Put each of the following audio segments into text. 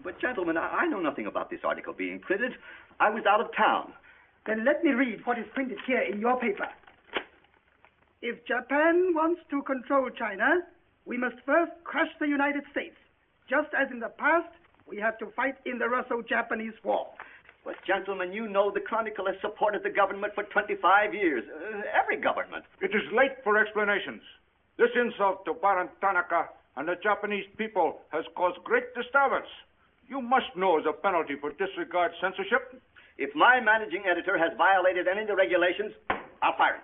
But, gentlemen, I know nothing about this article being printed. I was out of town. Then let me read what is printed here in your paper. If Japan wants to control China, we must first crush the United States. Just as in the past, we have to fight in the Russo-Japanese War. But, gentlemen, you know the Chronicle has supported the government for 25 years. Every government. It is late for explanations. This insult to Baron Tanaka and the Japanese people has caused great disturbance. You must know as a penalty for disregard censorship. If my managing editor has violated any of the regulations, I'll fire him.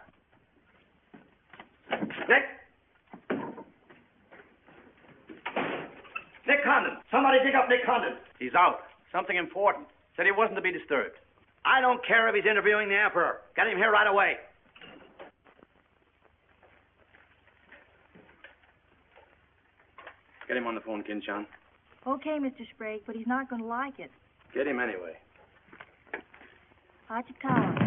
Nick Condon. Somebody dig up Nick Condon. He's out. Something important. Said he wasn't to be disturbed. I don't care if he's interviewing the Emperor. Get him here right away. Get him on the phone, Kin-chan. Okay, Mr. Sprague, but he's not going to like it. Get him anyway. Hachikawa.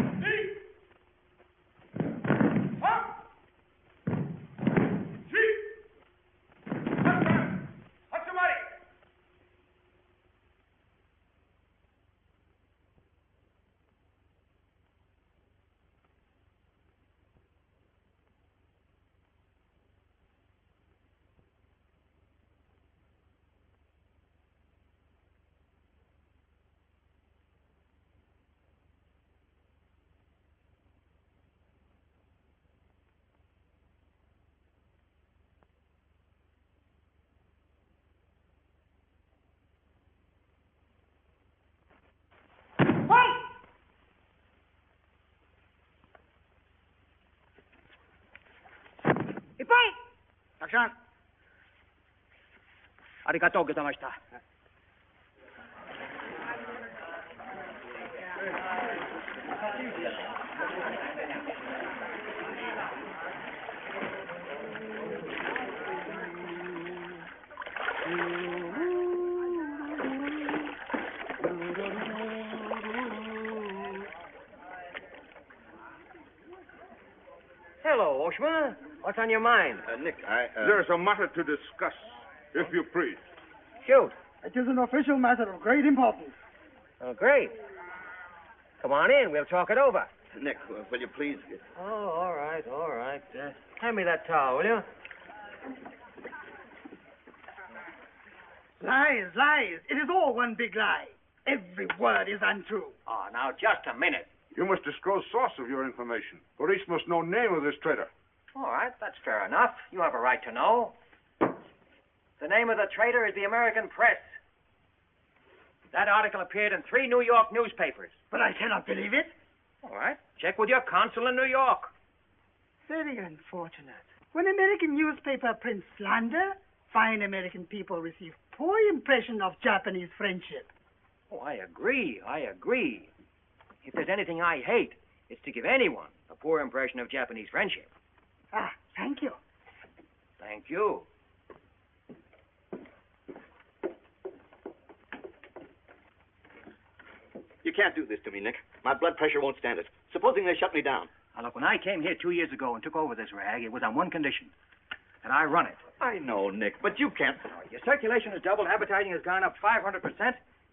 Action. Arigatou gozaimashita. Hello, Oshma. What's on your mind? Nick, There's a matter to discuss, if you please. Shoot. It is an official matter of great importance. Oh, great. Come on in. We'll talk it over. Nick, will you please... Oh, all right, all right. Hand me that towel, will you? Lies, lies. It is all one big lie. Every word is untrue. Oh, now, just a minute. You must disclose source of your information. Police must know name of this traitor. All right, that's fair enough. You have a right to know. The name of the traitor is the American Press. That article appeared in 3 New York newspapers. But I cannot believe it. All right, check with your consul in New York. Very unfortunate. When American newspaper prints slander, fine American people receive poor impression of Japanese friendship. Oh, I agree. If there's anything I hate, it's to give anyone a poor impression of Japanese friendship. Ah, thank you. Thank you. You can't do this to me, Nick. My blood pressure won't stand it. Supposing they shut me down. Now, look, when I came here 2 years ago and took over this rag, it was on one condition. That I run it. I know, Nick, but you can't... Your circulation has doubled, advertising has gone up 500%,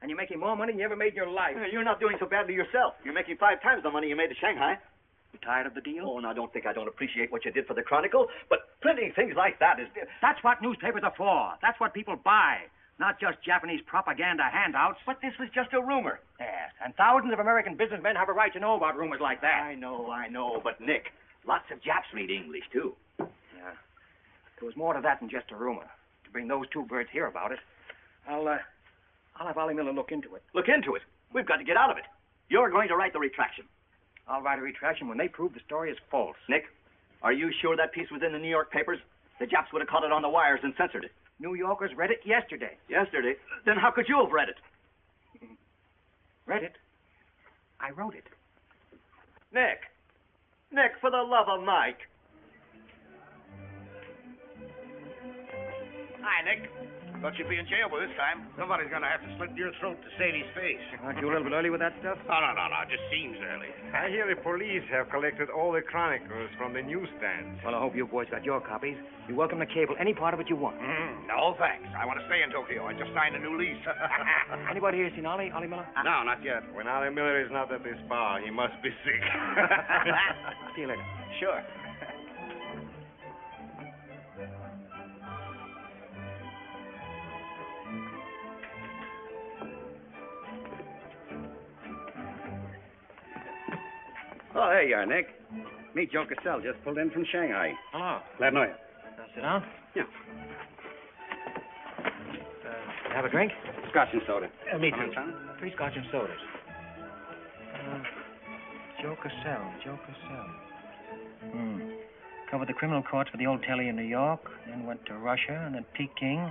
and you're making more money than you ever made in your life. You're not doing so badly yourself. You're making 5 times the money you made at Shanghai. You tired of the deal? Oh, now, don't think I don't appreciate what you did for the Chronicle, but printing things like that is... That's what newspapers are for. That's what people buy. Not just Japanese propaganda handouts. But this was just a rumor. Yes, and thousands of American businessmen have a right to know about rumors like that. I know, but Nick, lots of Japs read English, too. Yeah. There was more to that than just a rumor. To bring those 2 birds here about it, I'll have Ollie Miller look into it. Look into it? We've got to get out of it. You're going to write the retraction. I'll write a retraction when they prove the story is false. Nick, are you sure that piece was in the New York papers? The Japs would have caught it on the wires and censored it. New Yorkers read it yesterday. Yesterday? Then how could you have read it? Read it? I wrote it. Nick, for the love of Mike. Hi, Nick. Thought you'd be in jail by this time. Somebody's gonna have to slit your throat to Sadie's face. Aren't you a little bit early with that stuff? No. It just seems early. I hear the police have collected all the chronicles from the newsstands. Well, I hope you boys got your copies. You're welcome to cable any part of it you want. No, thanks. I want to stay in Tokyo. I just signed a new lease. Anybody here seen Ollie Miller? No, not yet. When Ollie Miller is not at this bar, he must be sick. See you later. Sure. Oh, there you are, Nick. Meet Joe Cassell. Just pulled in from Shanghai. Hello. Glad to know you. Sit down. Yeah. Have a drink? Scotch and soda. Me Come too. on, son. 3 scotch and sodas. Joe Cassell. Covered the criminal courts for the old telly in New York, then went to Russia and then Peking,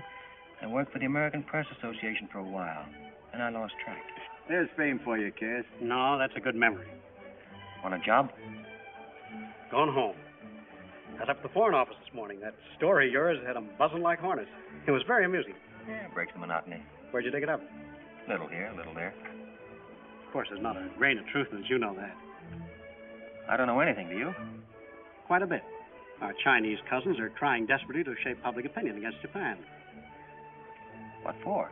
and worked for the American Press Association for a while. Then I lost track. There's fame for you, Cass. No, that's a good memory. Want a job? Going home. Got up at the Foreign Office this morning. That story of yours had 'em buzzing like hornets. It was very amusing. Yeah, breaks the monotony. Where'd you dig it up? Little here, little there. Of course, there's not a grain of truth in it. You know that. I don't know anything, do you? Quite a bit. Our Chinese cousins are trying desperately to shape public opinion against Japan. What for?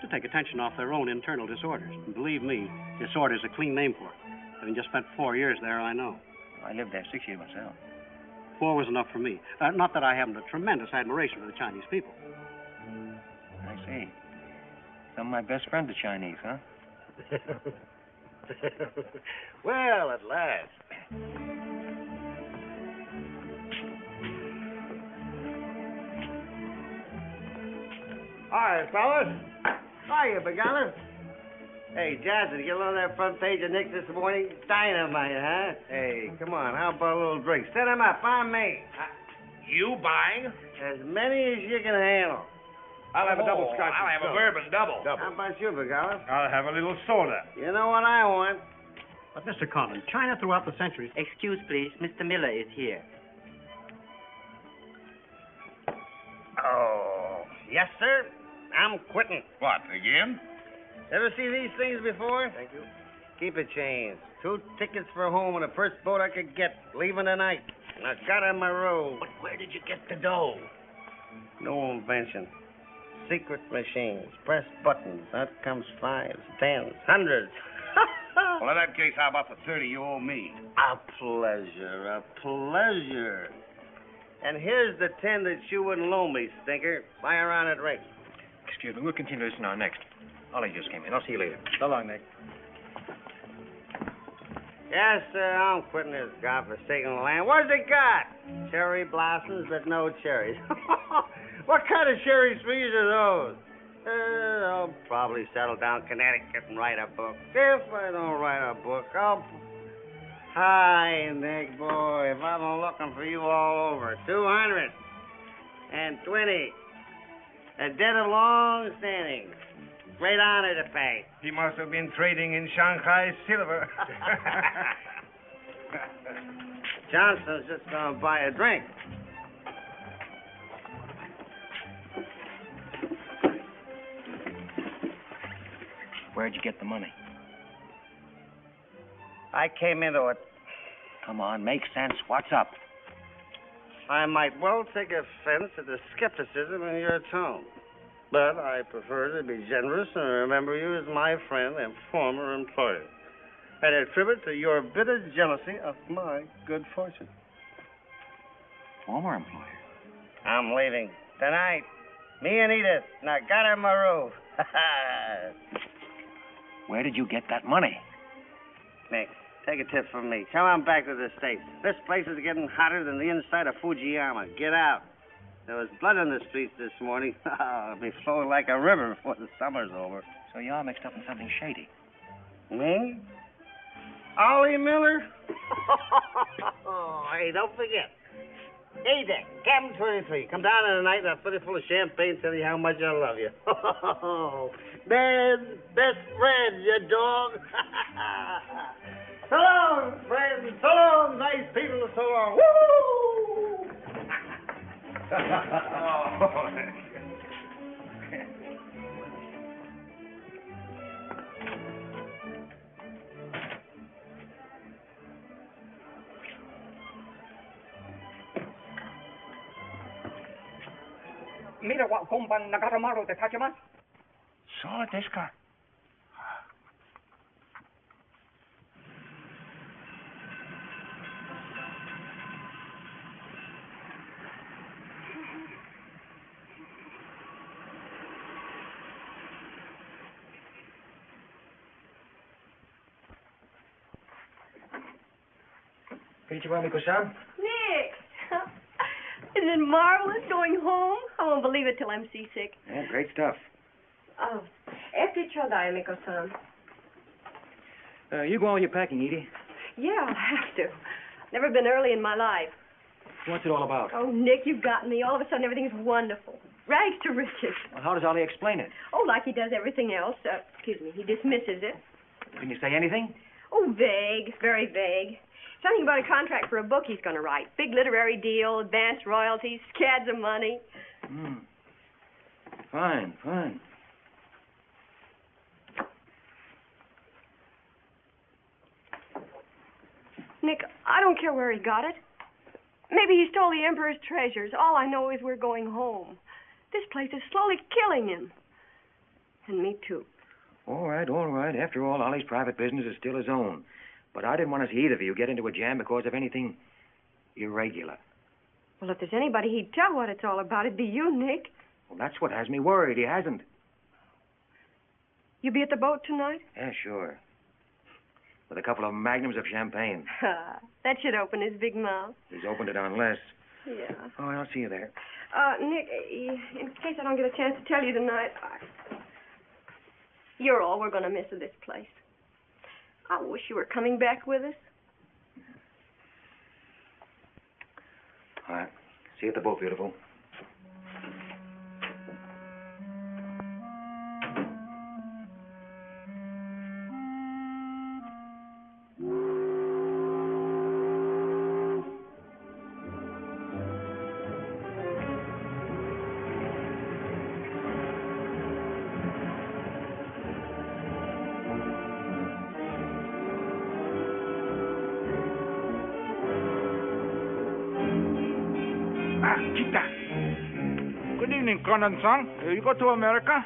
To take attention off their own internal disorders. And believe me, disorder's a clean name for it. Having just spent 4 years there, I know. I lived there 6 years myself. 4 was enough for me. Not that I haven't a tremendous admiration for the Chinese people. I see. Some of my best friends are Chinese, huh? Well, at last. Hi, fellas. Hiya, Begala. Hey, Jazzy, get on that front page of Nick this morning? Dynamite, huh? Hey, come on, how about a little drink? Set him up, on me. You buying? As many as you can handle. I'll have a double scotch. I'll have a bourbon double. How about you, Begala? I'll have a little soda. You know what I want? But, Mr. Condon, China throughout the centuries... Excuse, please. Mr. Miller is here. Oh, yes, sir. I'm quitting. What, again? Ever see these things before? Thank you. Keep it changed. 2 tickets for home and the first boat I could get, leaving tonight. And I got on my road. But where did you get the dough? No invention. Secret machines. Press buttons. Out comes 5s, 10s, 100s. Well, in that case, how about the 30 you owe me? A pleasure, a pleasure. And here's the 10 that you wouldn't loan me, stinker. Buy a round of drink. Excuse me, we'll continue this in our next. Ollie just came in. I'll see you later. So long, Nick. Yes, sir, I'm quitting this godforsaken land. What's it got? Cherry blossoms, but no cherries. What kind of cherry trees are those? I'll probably settle down in Connecticut and write a book. If I don't write a book, I'll... Hi, Nick, boy. If I've been looking for you all over. 220. A debt of long standing. Great honor to pay. He must have been trading in Shanghai silver. Johnson's just going to buy a drink. Where'd you get the money? I came into it. Come on, make sense. What's up? I might well take offense at the skepticism in your tone. But I prefer to be generous and remember you as my friend and former employer. And attribute to your bitter jealousy of my good fortune. Former employer? I'm leaving tonight. Me and Edith. Now got her my roof. Where did you get that money? Nick, take a tip from me. Come on back to the States. This place is getting hotter than the inside of Fujiyama. Get out. There was blood on the streets this morning. It'll be flowing like a river before the summer's over. So you're mixed up in something shady. Me? Ollie Miller? Hey, don't forget. Hey there, Captain 23. Come down tonight and I'll fill you full of champagne, tell you how much I love you. Man's best friend, you dog. So long, friends. So long, nice people. So long. Woo! Mira wa komban nagatamaru de tachimasu. So desu ka. Konnichiwa, Miko-san. Nick! Isn't it marvelous going home? I won't believe it till I'm seasick. Yeah, great stuff. Oh, este chodai, Miko-san. You go on with your packing, Edie. Yeah, I'll have to. Never been early in my life. What's it all about? Oh, Nick, you've got me. All of a sudden, everything's wonderful. Rags to riches. Well, how does Ollie explain it? Oh, like he does everything else. Excuse me, he dismisses it. Can you say anything? Oh, vague. Very vague. Something about a contract for a book he's going to write. Big literary deal, advanced royalties, scads of money. Fine, fine. Nick, I don't care where he got it. Maybe he stole the Emperor's treasures. All I know is we're going home. This place is slowly killing him. And me, too. All right, all right. After all, Ollie's private business is still his own. But I didn't want to see either of you get into a jam because of anything irregular. Well, if there's anybody he'd tell what it's all about, it'd be you, Nick. Well, that's what has me worried. He hasn't. You be at the boat tonight? Yeah, sure. With a couple of magnums of champagne. That should open his big mouth. He's opened it on less. Yeah. Oh, I'll see you there. Nick, in case I don't get a chance to tell you tonight, you're all we're going to miss of this place. I wish you were coming back with us. All right. See you at the boat, beautiful. Good evening, Condon-san. You go to America?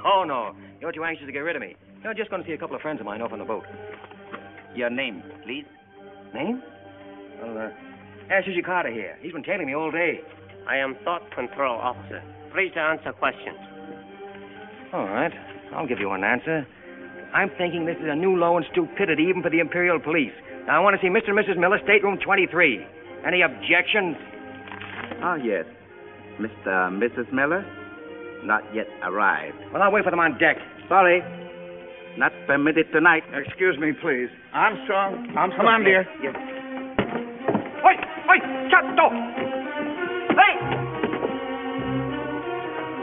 Oh, no. You're too anxious to get rid of me. You're just going to see a couple of friends of mine off on the boat. Your name, please? Name? Well, ask Suzy Carter here. He's been tailing me all day. I am Thought Control Officer. Please to answer questions. All right. I'll give you an answer. I'm thinking this is a new low in stupidity even for the Imperial Police. Now, I want to see Mr. and Mrs. Miller, stateroom 23. Any objections? Ah, yes. Mr. and Mrs. Miller? Not yet arrived. Well, I'll wait for them on deck. Sorry. Not permitted tonight. Excuse me, please. Armstrong. Come on, dear. Yes. Wait! Chatto! Hey!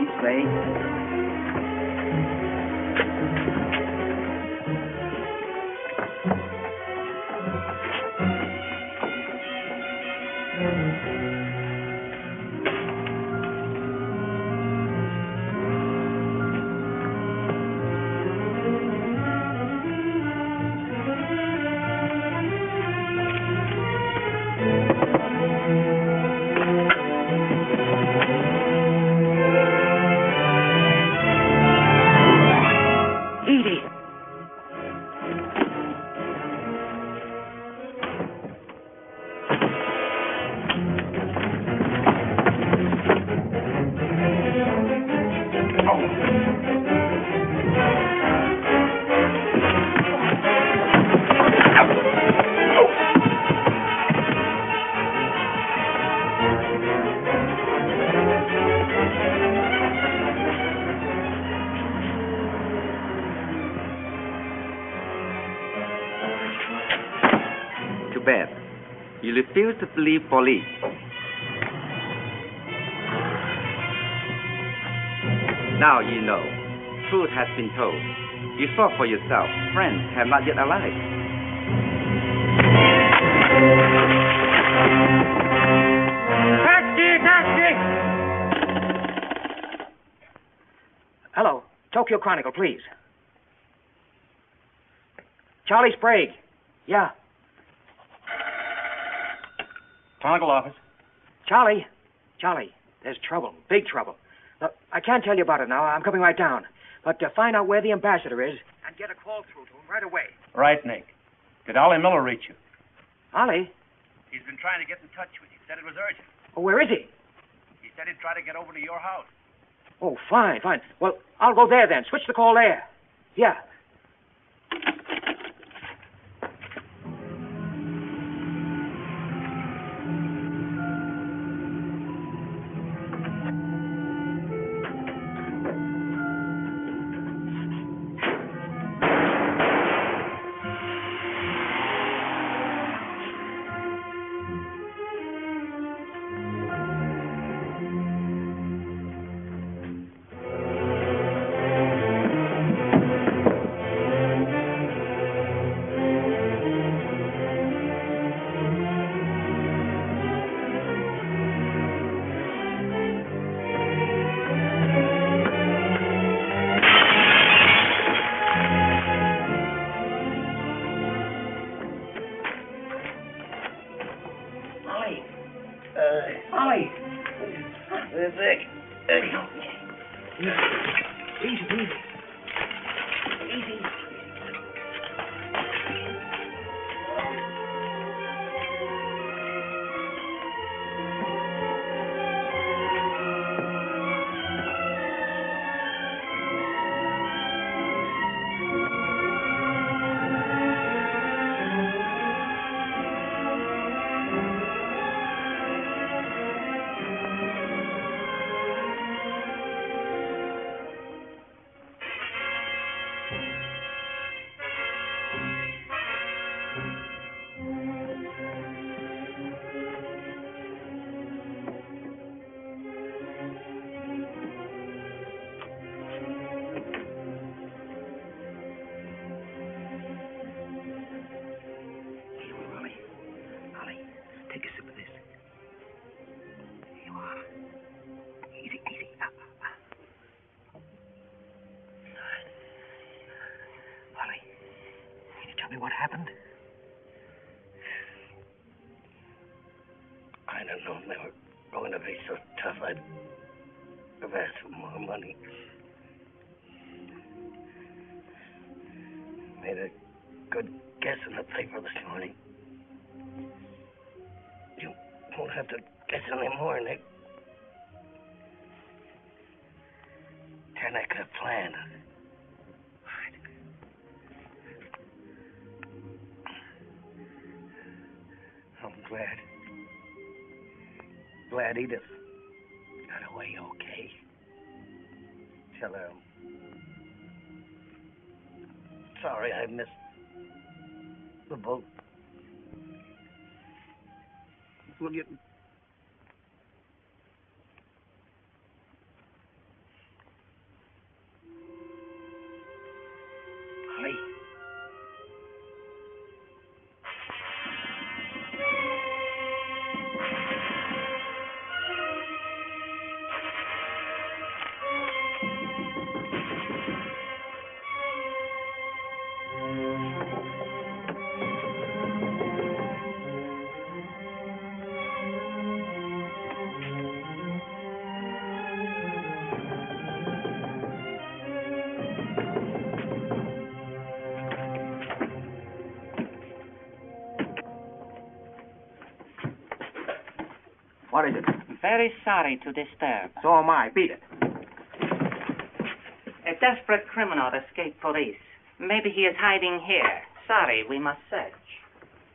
This way. Bad. You refuse to believe police. Now you know. Truth has been told. You saw for yourself. Friends have not yet arrived. Taxi! Hello. Tokyo Chronicle, please. Charlie Sprague. Yeah. Chronicle office. Charlie, there's trouble. Big trouble. Look, I can't tell you about it now. I'm coming right down. But to find out where the ambassador is and get a call through to him right away. Right, Nick. Did Ollie Miller reach you? Ollie? He's been trying to get in touch with you. Said it was urgent. Oh, where is he? He said he'd try to get over to your house. Oh, fine. Well, I'll go there then. Switch the call there. Yeah. What happened? I don't know. They were going to be so tough. I'd have asked for more money. Made a good guess in the paper this morning. You won't have to guess anymore, Nick. Tanaka Plan. I'm glad Edith got away okay. Tell her I'm sorry I missed the boat. Will you... Holly? What is it? Very sorry to disturb. So am I. Beat it. A desperate criminal escaped police. Maybe he is hiding here. Sorry, we must search.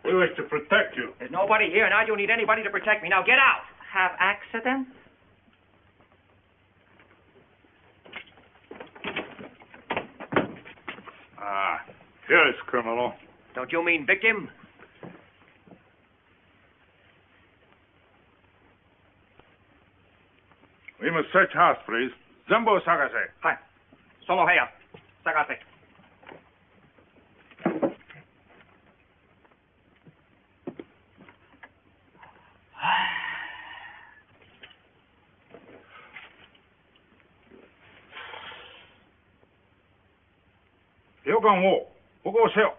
We wish to protect you. There's nobody here, and I don't need anybody to protect me. Now get out! Have accident? Ah, here is criminal. Don't you mean victim? We must search house, please. Zembo Sagase. Hi. Solo heya. Sagase. 旅館を保護せよ。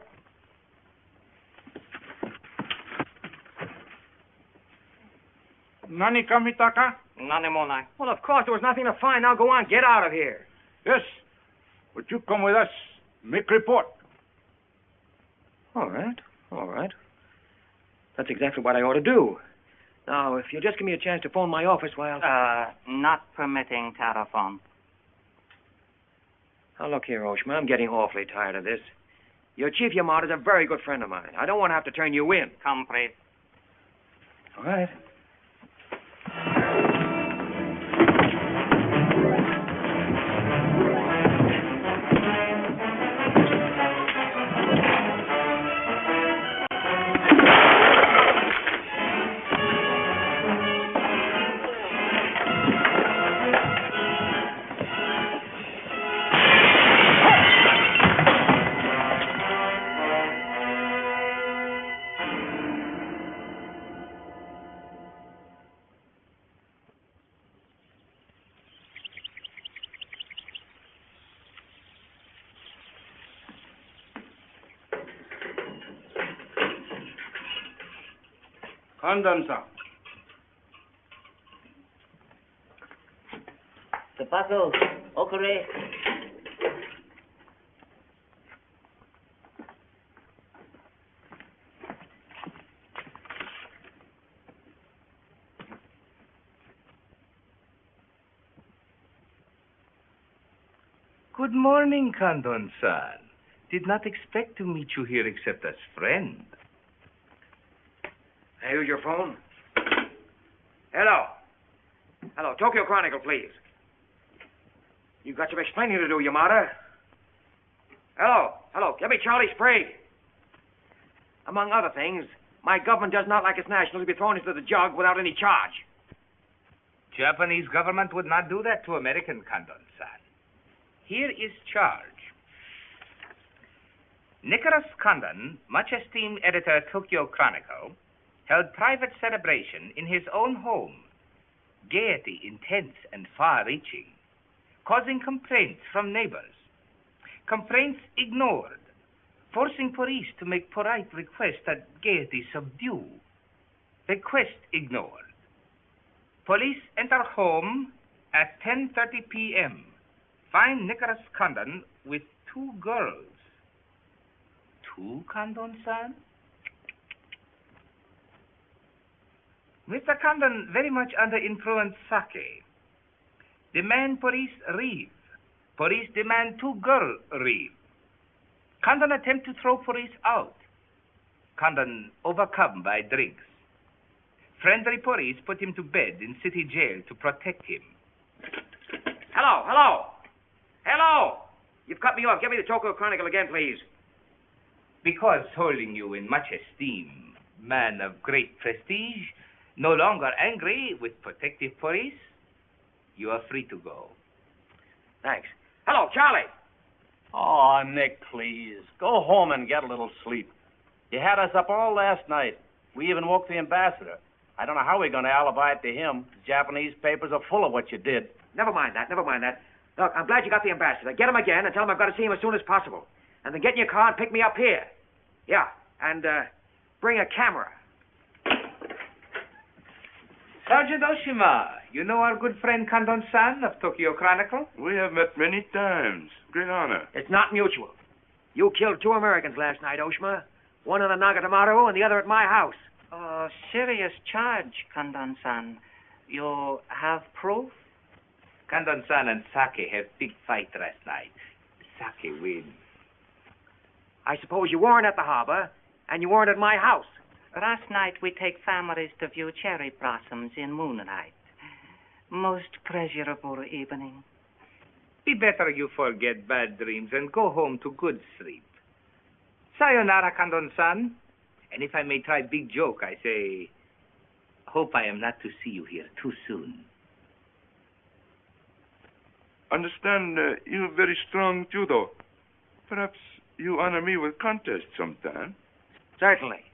何か見たか? Nothing more like. Well, of course, there was nothing to find. Now go on, get out of here. Yes, but you come with us. Make report. All right, all right. That's exactly what I ought to do. Now, if you'll just give me a chance to phone my office while... Not permitting telephone. Now, look here, Oshma, I'm getting awfully tired of this. Your Chief Yamada's a very good friend of mine. I don't want to have to turn you in. Come, please. All right. Condon-san. Tobacco, okare. Good morning, Condon-san. Did not expect to meet you here except as friend. Hey, use your phone. Hello. Hello, Tokyo Chronicle, please. You've got some explaining to do, Yamada. Hello, get me Charlie Sprague. Among other things, my government does not like its nationals to be thrown into the jug without any charge. Japanese government would not do that to American, Condon-san. Here is charge. Nicholas Condon, much esteemed editor Tokyo Chronicle, held private celebration in his own home. Gaiety intense and far-reaching, causing complaints from neighbors. Complaints ignored, forcing police to make polite requests that gaiety subdue. Request ignored. Police enter home at 10:30 p.m. Find Nicholas Condon with 2 girls. 2, Condon-san? Mr. Condon very much under influence sake. Demand police reeve. Police demand 2 girl reeve. Condon attempt to throw police out. Condon overcome by drinks. Friendly police put him to bed in city jail to protect him. Hello. You've cut me off. Give me the Tokyo Chronicle again, please. Because holding you in much esteem, man of great prestige, no longer angry with protective police, you are free to go. Thanks. Hello, Charlie. Oh, Nick, please. Go home and get a little sleep. You had us up all last night. We even woke the ambassador. I don't know how we're going to alibi it to him. The Japanese papers are full of what you did. Never mind that. Look, I'm glad you got the ambassador. Get him again and tell him I've got to see him as soon as possible. And then get in your car and pick me up here. Yeah, and bring a camera. Sergeant Oshima, you know our good friend Condon-san of Tokyo Chronicle? We have met many times. Great honor. It's not mutual. You killed 2 Americans last night, Oshima. One in the Nagatomaru and the other at my house. Serious charge, Condon-san. You have proof? Condon-san and Sake have big fight last night. Sake win. I suppose you weren't at the harbor, and you weren't at my house. Last night we take families to view cherry blossoms in moonlight. Most pleasurable evening. Be better you forget bad dreams and go home to good sleep. Sayonara, Condon-san. And if I may try big joke, I say, hope I am not to see you here too soon. Understand you have very strong judo. Perhaps you honor me with contest sometime. Certainly.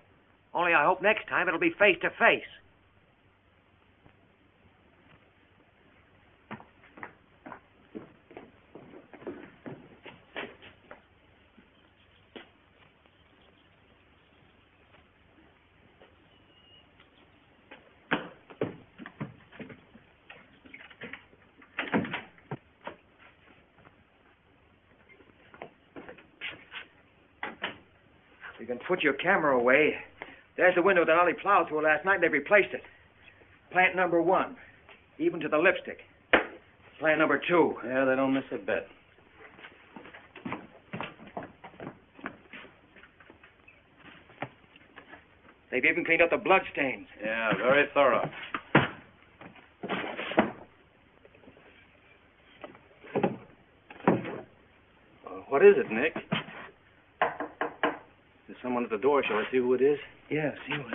Only I hope next time it'll be face to face. You can put your camera away. There's the window that Ollie plowed through last night, and they've replaced it. Plant number 1, even to the lipstick. Plant number 2. Yeah, they don't miss a bit. They've even cleaned up the blood stains. Yeah, very thorough. What is it, Nick? There's someone at the door. Shall I see who it is? Yeah, see what.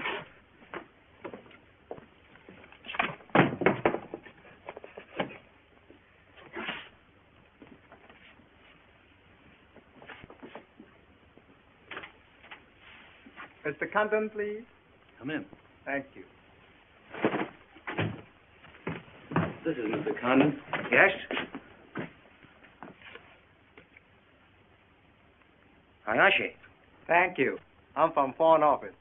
Mr. Condon, please. Come in. Thank you. This is Mr. Condon. Yes? Hayashi. Thank you. I'm from Foreign Office.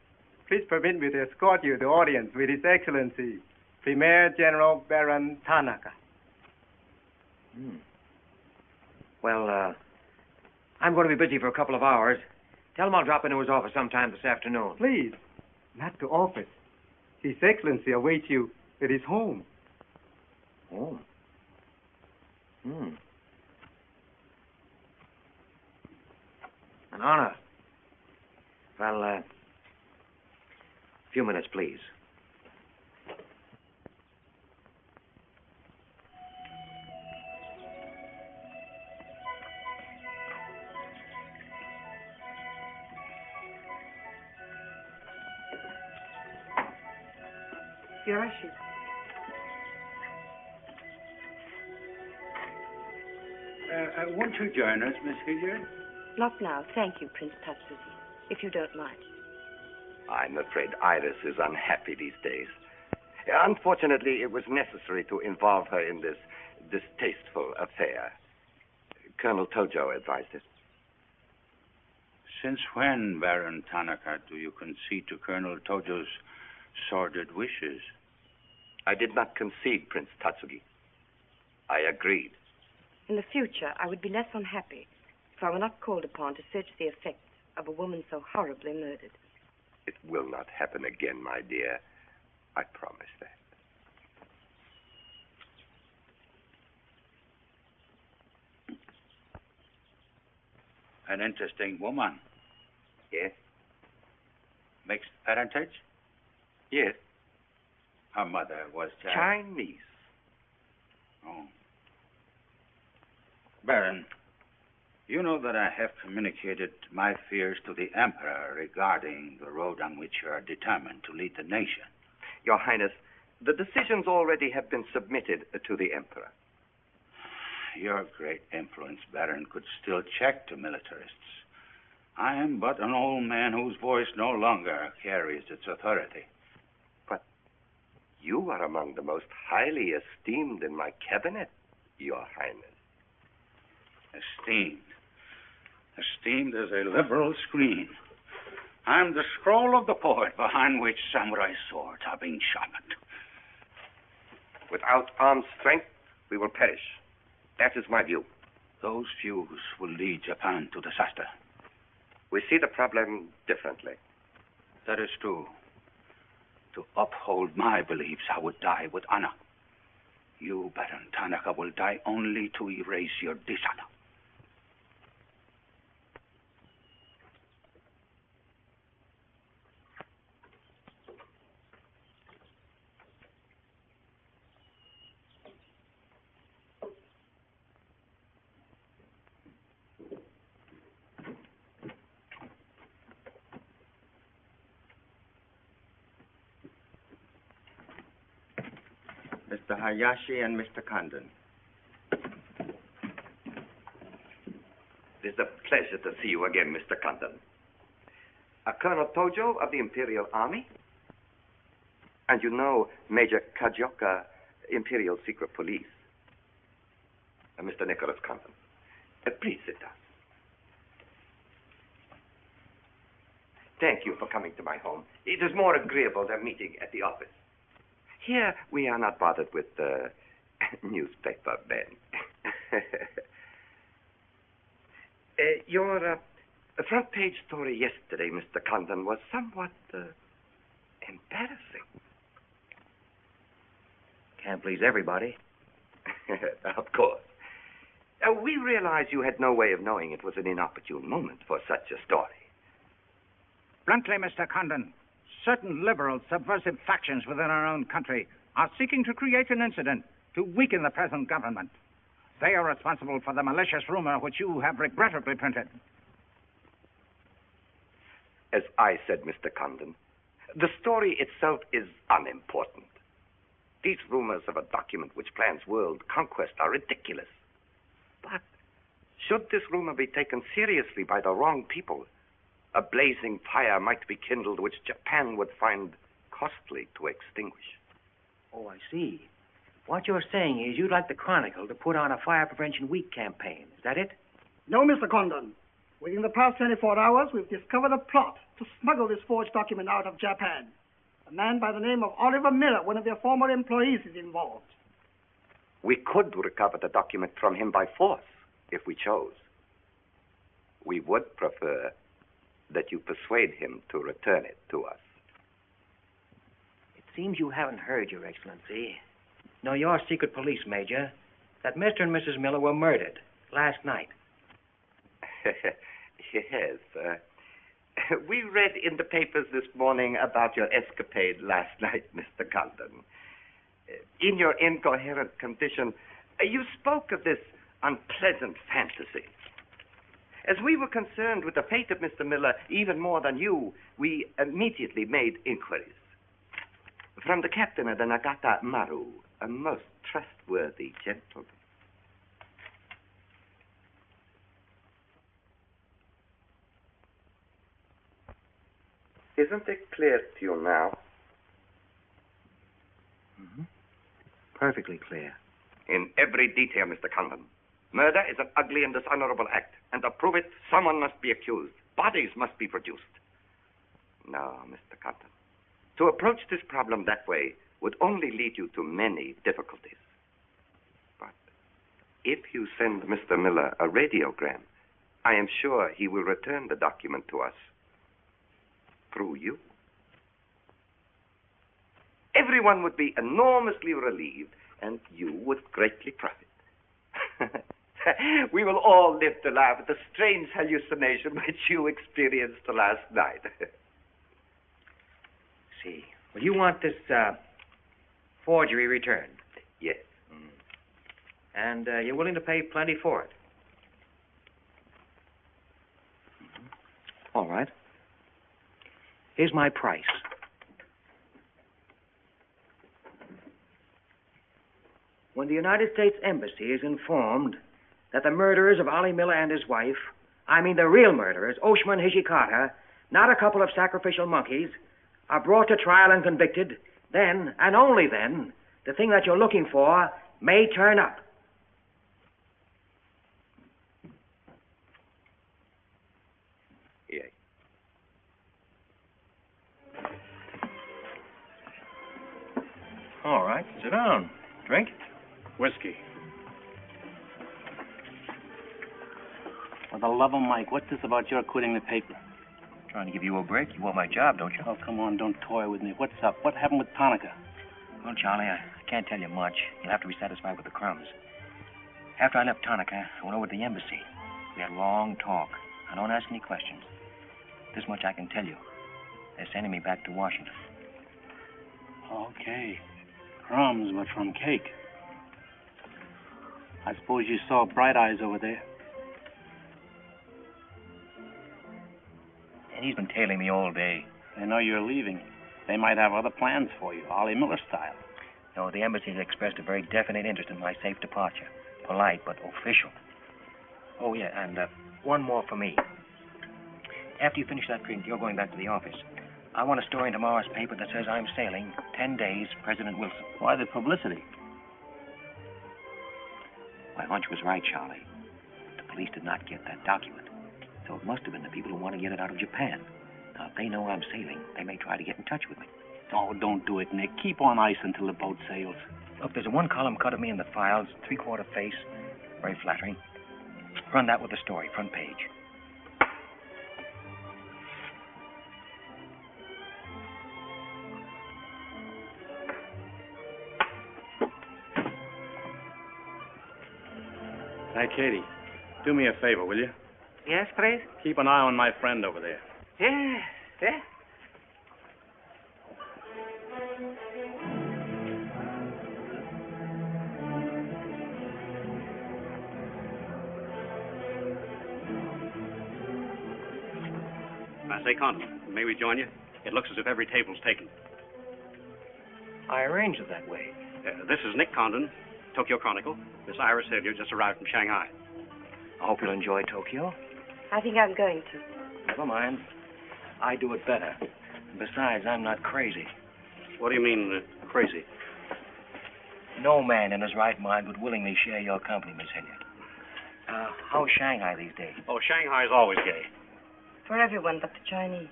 Please permit me to escort you to the audience with His Excellency, Premier General Baron Tanaka. Well, I'm going to be busy for a couple of hours. Tell him I'll drop into his office sometime this afternoon. Please, not to office. His Excellency awaits you at his home. Home? An honor. Well, a few minutes, please. Yoshi. Won't you join us, Miss Hilliard? Not now, thank you, Prince Tatsuji, if you don't mind. I'm afraid Iris is unhappy these days. Unfortunately, it was necessary to involve her in this distasteful affair. Colonel Tojo advised it. Since when, Baron Tanaka, do you concede to Colonel Tojo's sordid wishes? I did not concede, Prince Tatsugi. I agreed. In the future, I would be less unhappy if I were not called upon to search the effects of a woman so horribly murdered. It will not happen again, my dear. I promise that. An interesting woman. Yes? Mixed parentage? Yes. Her mother was Chinese. Oh. Baron, you know that I have communicated my fears to the Emperor regarding the road on which you are determined to lead the nation. Your Highness, the decisions already have been submitted to the Emperor. Your great influence, Baron, could still check to militarists. I am but an old man whose voice no longer carries its authority. But you are among the most highly esteemed in my cabinet, Your Highness. Esteemed. Esteemed as a liberal screen. I'm the scroll of the poet behind which samurai swords are being sharpened. Without armed strength, we will perish. That is my view. Those views will lead Japan to disaster. We see the problem differently. That is true. To uphold my beliefs, I would die with honor. You, Baron Tanaka, will die only to erase your dishonor. Mr. Hayashi and Mr. Condon. It is a pleasure to see you again, Mr. Condon. Colonel Tojo of the Imperial Army? And you know Major Kajioka, Imperial Secret Police. Mr. Nicholas Condon. Please sit down. Thank you for coming to my home. It is more agreeable than meeting at the office. Here, we are not bothered with newspaper men. Your The front page story yesterday, Mr. Condon, was somewhat embarrassing. Can't please everybody. Of course. We realize you had no way of knowing it was an inopportune moment for such a story. Bluntly, Mr. Condon, certain liberal subversive factions within our own country are seeking to create an incident to weaken the present government. They are responsible for the malicious rumor which you have regrettably printed. As I said, Mr. Condon, the story itself is unimportant. These rumors of a document which plans world conquest are ridiculous. But should this rumor be taken seriously by the wrong people, a blazing fire might be kindled which Japan would find costly to extinguish. Oh, I see. What you're saying is you'd like the Chronicle to put on a Fire Prevention Week campaign. Is that it? No, Mr. Condon. Within the past 24 hours, we've discovered a plot to smuggle this forged document out of Japan. A man by the name of Oliver Miller, one of their former employees, is involved. We could recover the document from him by force, if we chose. We would prefer that you persuade him to return it to us. It seems you haven't heard, Your Excellency. No, your secret police, Major, that Mr. and Mrs. Miller were murdered last night. Yes. We read in the papers this morning about your escapade last night, Mr. Condon. In your incoherent condition, you spoke of this unpleasant fantasy. As we were concerned with the fate of Mr. Miller even more than you, we immediately made inquiries. From the captain of the Nagata Maru, a most trustworthy gentleman. Isn't it clear to you now? Mm-hmm. Perfectly clear. In every detail, Mr. Condon. Murder is an ugly and dishonorable act, and to prove it, someone must be accused. Bodies must be produced. No, Mr. Condon. To approach this problem that way would only lead you to many difficulties. But if you send Mr. Miller a radiogram, I am sure he will return the document to us. Through you. Everyone would be enormously relieved, and you would greatly profit. We will all live to laugh at the strange hallucination which you experienced last night. See. Well, you want this forgery returned? Yes. And you're willing to pay plenty for it? All right. Here's my price. When the United States Embassy is informed that the murderers of Ollie Miller and his wife, I mean the real murderers, Oshima and Hijikata, not a couple of sacrificial monkeys, are brought to trial and convicted, then, and only then, the thing that you're looking for may turn up. Yes. All right, sit down. Drink? Whiskey. For the love of Mike, what's this about your quitting the paper? Trying to give you a break. You want my job, don't you? Oh, come on, don't toy with me. What's up? What happened with Tanaka? Well, Charlie, I can't tell you much. You'll have to be satisfied with the crumbs. After I left Tanaka, I went over to the embassy. We had a long talk. I don't ask any questions. This much I can tell you. They're sending me back to Washington. Okay. Crumbs, but from cake. I suppose you saw Bright Eyes over there. And he's been tailing me all day. They know you're leaving. They might have other plans for you, Ollie Miller style. No, the embassy has expressed a very definite interest in my safe departure. Polite, but official. Oh, yeah, and one more for me. After you finish that drink, you're going back to the office. I want a story in tomorrow's paper that says I'm sailing 10 days, President Wilson. Why the publicity? My hunch was right, Charlie. The police did not get that document. So it must have been the people who want to get it out of Japan. Now, if they know I'm sailing, they may try to get in touch with me. Oh, don't do it, Nick. Keep on ice until the boat sails. Look, there's a one-column cut of me in the files, 3/4 face. Very flattering. Run that with the story, front page. Hey, Katie, do me a favor, will you? Yes, please? Keep an eye on my friend over there. Yeah, yeah. I say, Condon, may we join you? It looks as if every table's taken. I arranged it that way. This is Nick Condon, Tokyo Chronicle. Miss Iris Hilliard just arrived from Shanghai. I hope you'll enjoy Tokyo. I think I'm going to. Never mind. I do it better. Besides, I'm not crazy. What do you mean, crazy? No man in his right mind would willingly share your company, Miss Hilliard. How's Shanghai these days? Oh, Shanghai's always gay. For everyone but the Chinese.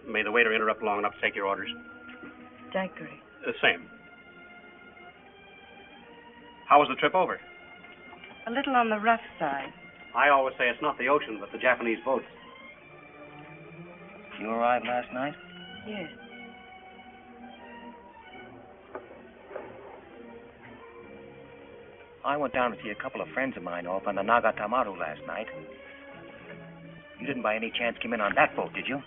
May the waiter interrupt long enough to take your orders? Daiquiri. Same. How was the trip over? A little on the rough side. I always say it's not the ocean, but the Japanese boats. You arrived last night? Yes. I went down to see a couple of friends of mine off on the Nagatamaru last night. You didn't by any chance come in on that boat, did you?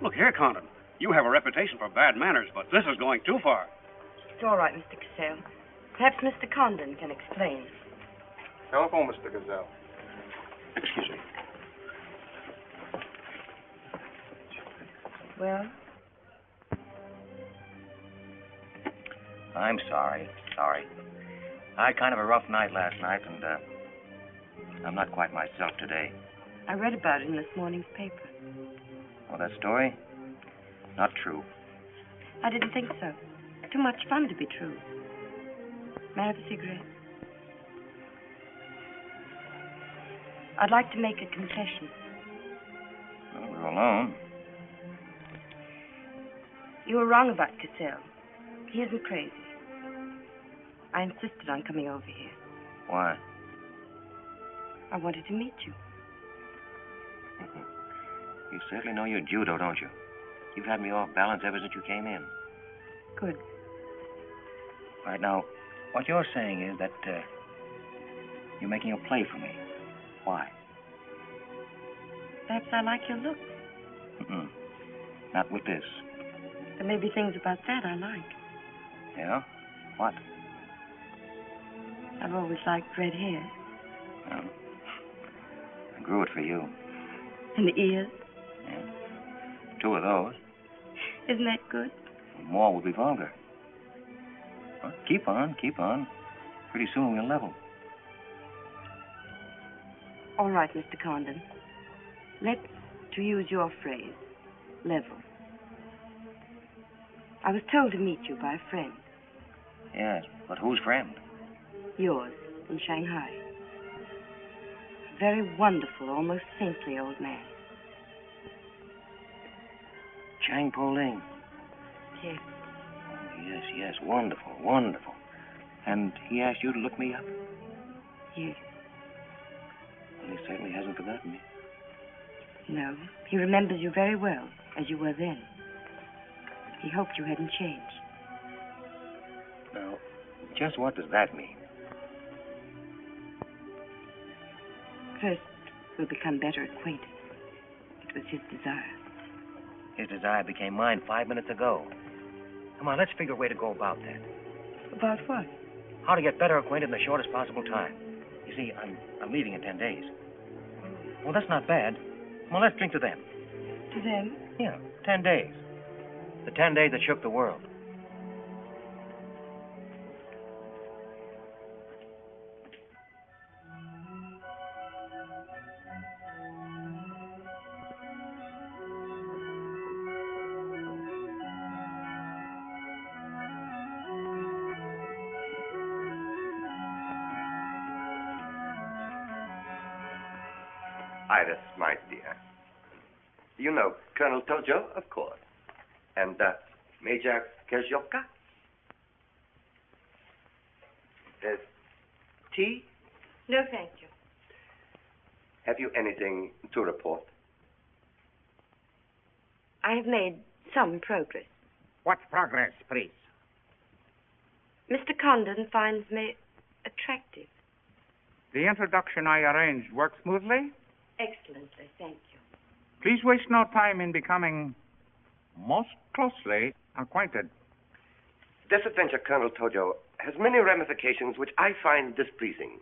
Look here, Condon. You have a reputation for bad manners, but this is going too far. It's all right, Mr. Cassell. Perhaps Mr. Condon can explain. Telephone, Mr. Gazelle. Excuse me. Well? I'm sorry. I had kind of a rough night last night, and I'm not quite myself today. I read about it in this morning's paper. Oh, that story? Not true. I didn't think so. Too much fun to be true. May I have a cigarette? I'd like to make a confession. Well, we're alone. You were wrong about Cassell. He isn't crazy. I insisted on coming over here. Why? I wanted to meet you. You certainly know your judo, don't you? You've had me off balance ever since you came in. Good. Right now, what you're saying is that you're making a play for me. Why? Perhaps I like your look. Not with this. There may be things about that I like. Yeah? What? I've always liked red hair. Well, I grew it for you. And the ears. Yeah. 2 of those. Isn't that good? More would be vulgar. Well, keep on. Pretty soon we'll level. All right, Mr. Condon. Let's, to use your phrase, level. I was told to meet you by a friend. Yes, but whose friend? Yours, in Shanghai. A very wonderful, almost saintly old man. Chang Po Ling. Yes. Oh, yes, wonderful. And he asked you to look me up? Yes. Well, he certainly hasn't forgotten me. No, he remembers you very well, as you were then. He hoped you hadn't changed. Now, just what does that mean? First, we'll become better acquainted. It was his desire. His desire became mine 5 minutes ago. Come on, let's figure a way to go about that. About what? How to get better acquainted in the shortest possible time. You see, I'm leaving in 10 days. Well, that's not bad. Come on, let's drink to them. To them? Yeah, 10 days. The 10 days that shook the world. Iris, my dear. You know Colonel Tojo, of course. And Major Kajioka? Tea? No, thank you. Have you anything to report? I have made some progress. What progress, please? Mr. Condon finds me attractive. The introduction I arranged worked smoothly? Excellently, thank you. Please waste no time in becoming most closely acquainted. This adventure, Colonel Tojo, has many ramifications which I find displeasing.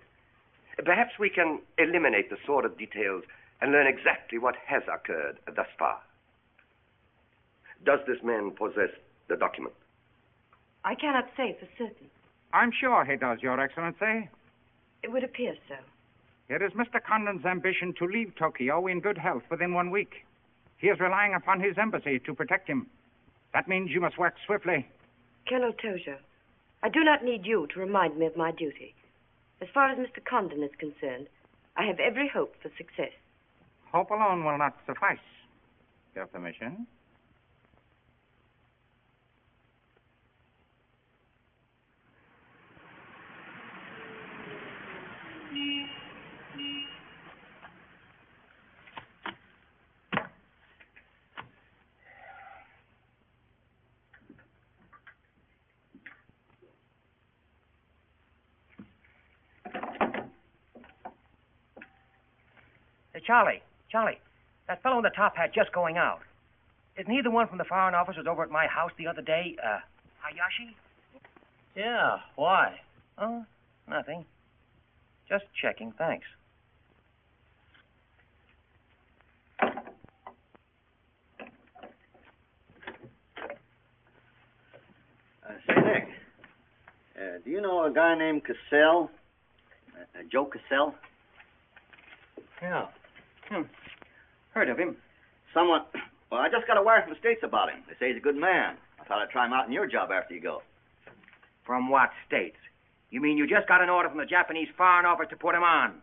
Perhaps we can eliminate the sordid details and learn exactly what has occurred thus far. Does this man possess the document? I cannot say for certain. I'm sure he does, Your Excellency. It would appear so. It is Mr. Condon's ambition to leave Tokyo in good health within 1 week. He is relying upon his embassy to protect him. That means you must work swiftly. Colonel Tojo, I do not need you to remind me of my duty. As far as Mr. Condon is concerned, I have every hope for success. Hope alone will not suffice. Your permission? Hey, Charlie, that fellow in the top hat just going out. Isn't he the one from the Foreign Office who was over at my house the other day? Hayashi? Yeah, why? Oh, nothing. Just checking, thanks. Say, Nick, do you know a guy named Cassell? Joe Cassell? Yeah. Heard of him. Well, I just got a wire from the States about him. They say he's a good man. I thought I'd try him out in your job after you go. From what states? You mean you just got an order from the Japanese Foreign Office to put him on?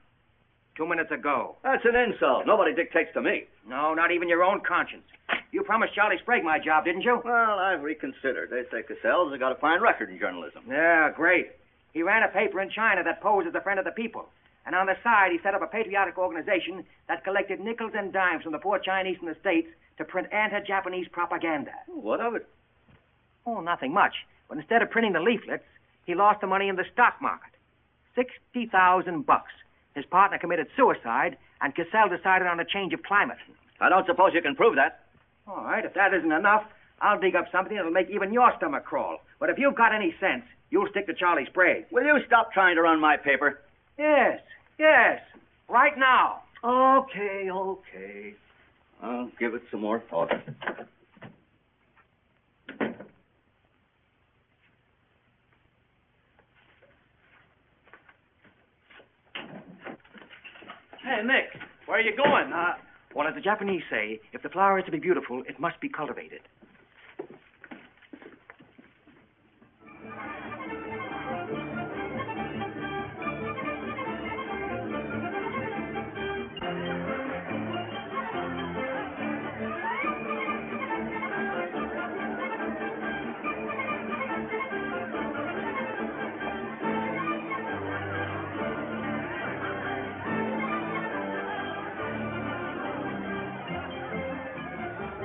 2 minutes ago. That's an insult. Nobody dictates to me. No, not even your own conscience. You promised Charlie Sprague my job, didn't you? Well, I've reconsidered. They say Cassell's got a fine record in journalism. Yeah, great. He ran a paper in China that posed as a friend of the people. And on the side, he set up a patriotic organization that collected nickels and dimes from the poor Chinese in the States to print anti-Japanese propaganda. What of it? Oh, nothing much. But instead of printing the leaflets, he lost the money in the stock market. $60,000. His partner committed suicide, and Cassell decided on a change of climate. I don't suppose you can prove that. All right, if that isn't enough, I'll dig up something that'll make even your stomach crawl. But if you've got any sense, you'll stick to Charlie Sprague. Will you stop trying to run my paper? Yes. Right now. Okay. I'll give it some more thought. Hey, Nick, where are you going? Well, as the Japanese say, if the flower is to be beautiful, it must be cultivated.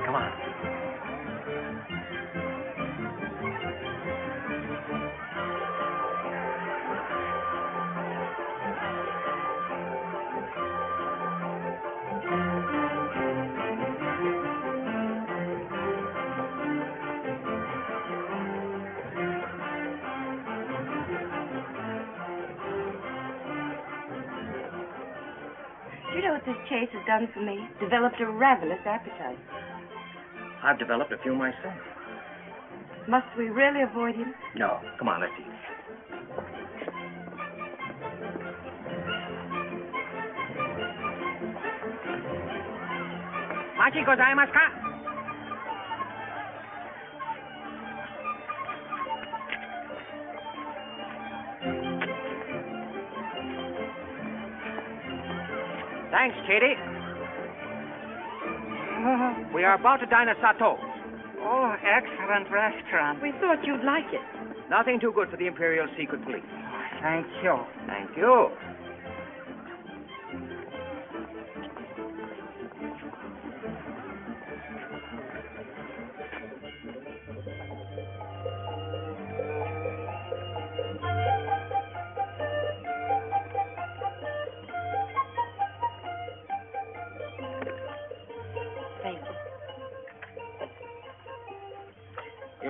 Come on. Do you know what this chase has done for me? Developed a ravenous appetite. I've developed a few myself. Must we really avoid him? No. Come on, let's eat. Machi gozaimasu ka? Thanks, Katie. We are about to dine at Sato's. Oh, excellent restaurant. We thought you'd like it. Nothing too good for the Imperial Secret Police. Thank you. Thank you.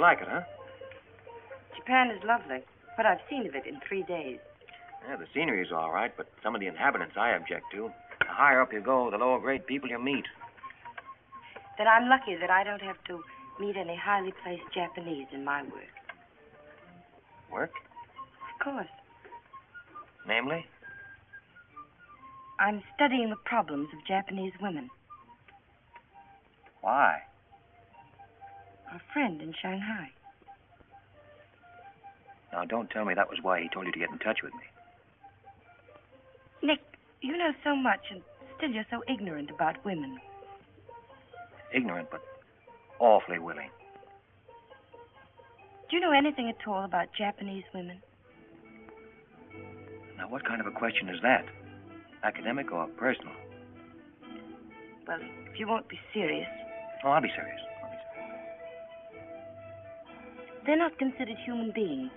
like it, huh? Japan is lovely. What I've seen of it in 3 days. Yeah, the scenery's all right, but some of the inhabitants I object to. The higher up you go, the lower grade people you meet. Then I'm lucky that I don't have to meet any highly placed Japanese in my work. Work? Of course. Namely? I'm studying the problems of Japanese women. Why? A friend in Shanghai. Now, don't tell me that was why he told you to get in touch with me. Nick, you know so much, and still you're so ignorant about women. Ignorant, but awfully willing. Do you know anything at all about Japanese women? Now, what kind of a question is that? Academic or personal? Well, if you won't be serious. Oh, I'll be serious. They're not considered human beings.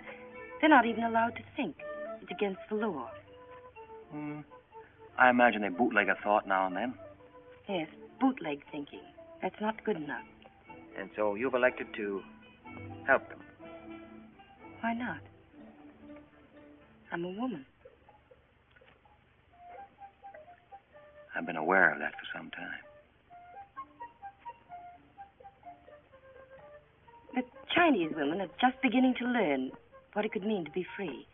They're not even allowed to think. It's against the law. I imagine they bootleg a thought now and then. Yes, bootleg thinking. That's not good enough. And so you've elected to help them. Why not? I'm a woman. I've been aware of that for some time. The Chinese women are just beginning to learn what it could mean to be free.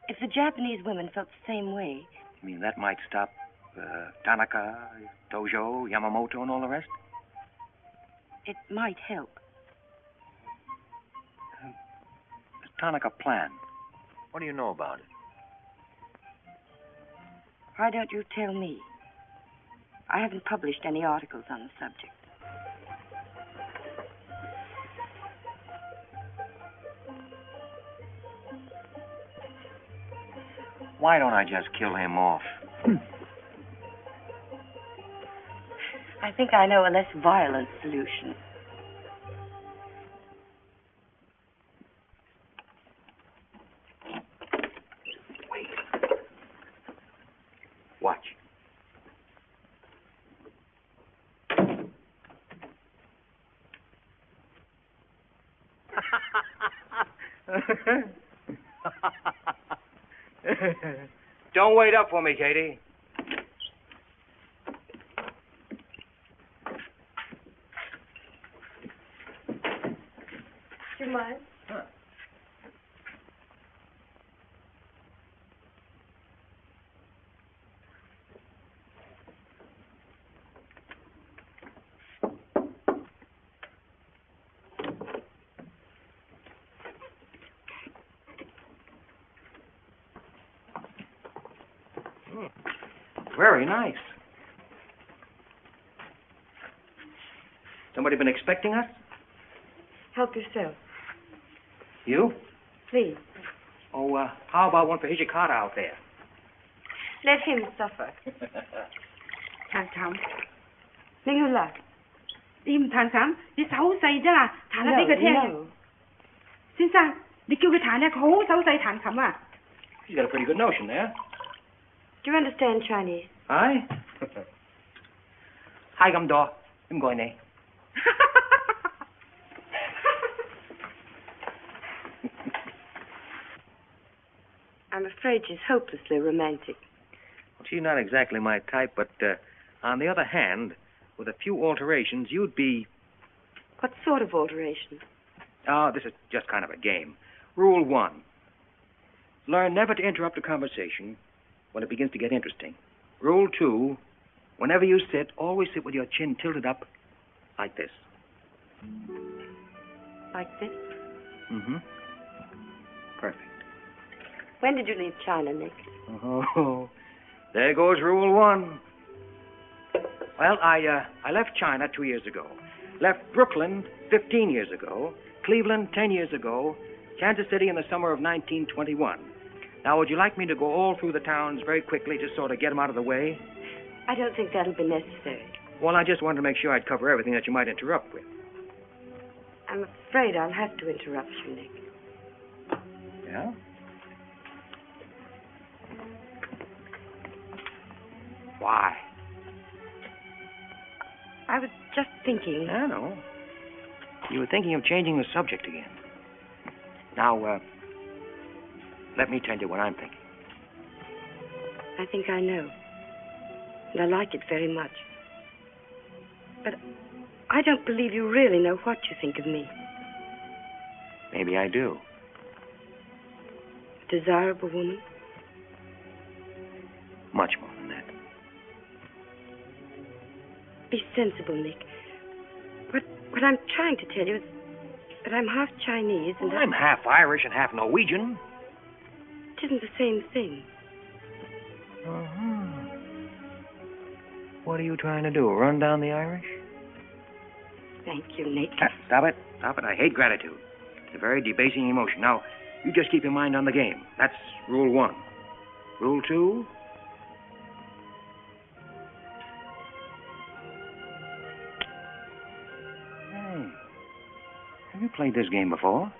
If the Japanese women felt the same way... You mean that might stop Tanaka, Tojo, Yamamoto, and all the rest? It might help. The Tanaka Plan. What do you know about it? Why don't you tell me? I haven't published any articles on the subject. Why don't I just kill him off? I think I know a less violent solution. Watch. Don't wait up for me, Katie. Do you mind? Very nice. Somebody been expecting us? Help yourself. You? Please. Oh, how about one for Hijikata out there? Let him suffer. 談談，你去啦？你唔彈琴，你手好細啫啦，彈下俾佢聽。No. 先生，你叫佢彈咧，佢好手勢彈琴啊。He's got a pretty good notion there. Do you understand Chinese? Aye. Hi, I'm Daw. I'm going there. I'm afraid she's hopelessly romantic. Well, she's not exactly my type, but on the other hand, with a few alterations, you'd be... What sort of alterations? Oh, this is just kind of a game. Rule 1. Learn never to interrupt a conversation when it begins to get interesting. Rule 2. Whenever you sit, always sit with your chin tilted up like this. Like this? Mm-hmm. Perfect. When did you leave China, Nick? Oh, there goes Rule 1. Well, I left China 2 years ago. Left Brooklyn 15 years ago. Cleveland 10 years ago. Kansas City in the summer of 1921. Now, would you like me to go all through the towns very quickly, just sort of get them out of the way? I don't think that'll be necessary. Well, I just wanted to make sure I'd cover everything that you might interrupt with. I'm afraid I'll have to interrupt you, Nick. Yeah? Why? I was just thinking. I know. You were thinking of changing the subject again. Now, let me tell you what I'm thinking. I think I know. And I like it very much. But I don't believe you really know what you think of me. Maybe I do. A desirable woman? Much more than that. Be sensible, Nick. What I'm trying to tell you is that I'm half Chinese and... I'm half Irish and half Norwegian. It isn't the same thing. Uh-huh. What are you trying to do, run down the Irish? Thank you, Nick. Stop it. Stop it. I hate gratitude. It's a very debasing emotion. Now, you just keep your mind on the game. That's rule 1. Rule 2... Have you played this game before?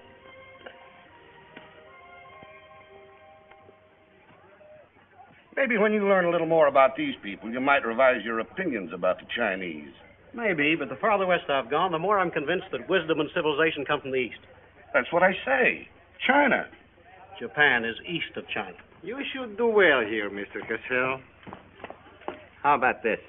Maybe when you learn a little more about these people, you might revise your opinions about the Chinese. Maybe, but the farther west I've gone, the more I'm convinced that wisdom and civilization come from the east. That's what I say. China. Japan is east of China. You should do well here, Mr. Cassell. How about this?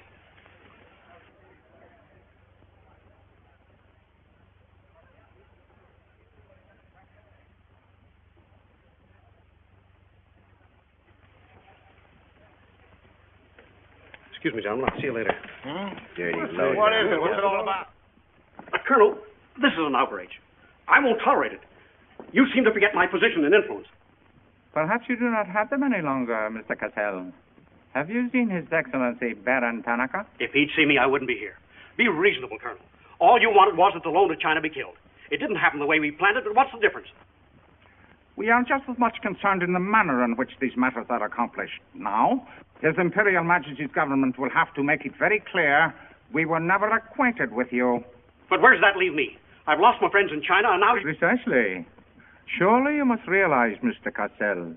Excuse me, gentlemen. I'll see you later. Dirty low. What is it? What's it all about? Colonel, this is an outrage. I won't tolerate it. You seem to forget my position and influence. Perhaps you do not have them any longer, Mr. Cassell. Have you seen His Excellency Baron Tanaka? If he'd see me, I wouldn't be here. Be reasonable, Colonel. All you wanted was that the loan to China be killed. It didn't happen the way we planned it, but what's the difference? We are just as much concerned in the manner in which these matters are accomplished. Now, His Imperial Majesty's government will have to make it very clear we were never acquainted with you. But where does that leave me? I've lost my friends in China, and now... Precisely. Surely you must realize, Mr. Cassell,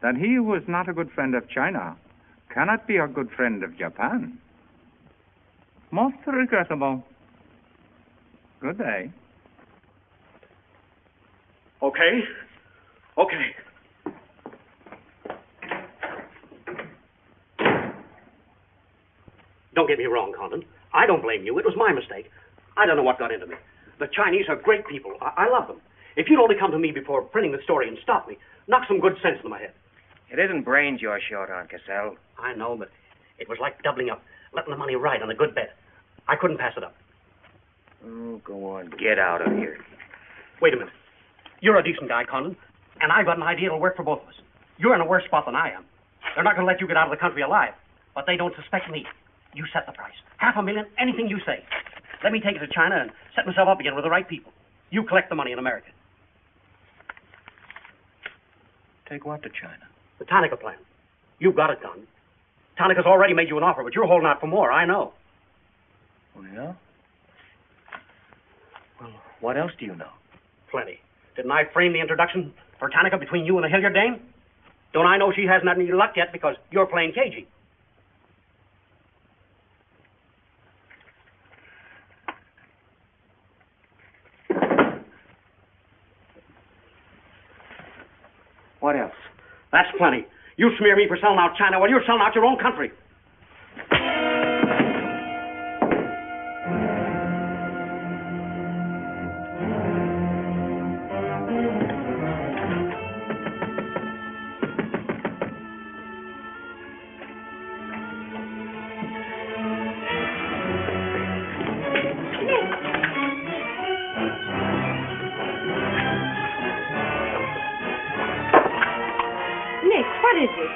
that he who is not a good friend of China cannot be a good friend of Japan. Most regrettable. Good day. Okay. Don't get me wrong, Condon. I don't blame you. It was my mistake. I don't know what got into me. The Chinese are great people. I love them. If you'd only come to me before printing the story and stop me, knock some good sense into my head. It isn't brains you're short on, Cassell. I know, but it was like doubling up, letting the money ride on a good bet. I couldn't pass it up. Oh, go on. Get out of here. Wait a minute. You're a decent guy, Condon, and I've got an idea that'll work for both of us. You're in a worse spot than I am. They're not going to let you get out of the country alive, but they don't suspect me. You set the price. $500,000, anything you say. Let me take it to China and set myself up again with the right people. You collect the money in America. Take what to China? The Tanaka Plan. You've got it done. Tanaka's already made you an offer, but you're holding out for more, I know. Oh, yeah? Well, what else do you know? Plenty. Didn't I frame the introduction for Tanaka between you and the Hilliard dame? Don't I know she hasn't had any luck yet because you're playing cagey? What else? That's plenty. You smear me for selling out China while you're selling out your own country. What is it?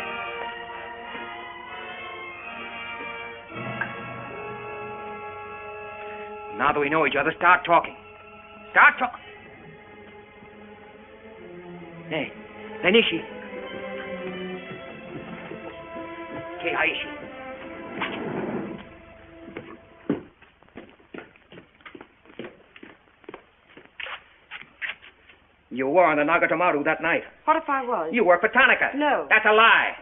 Now that we know each other, start talking. Start talking. Hey, Nenishi. Keihashi. You were on the Nagatomaru that night. What if I was? You worked for Tanaka. No. That's a lie.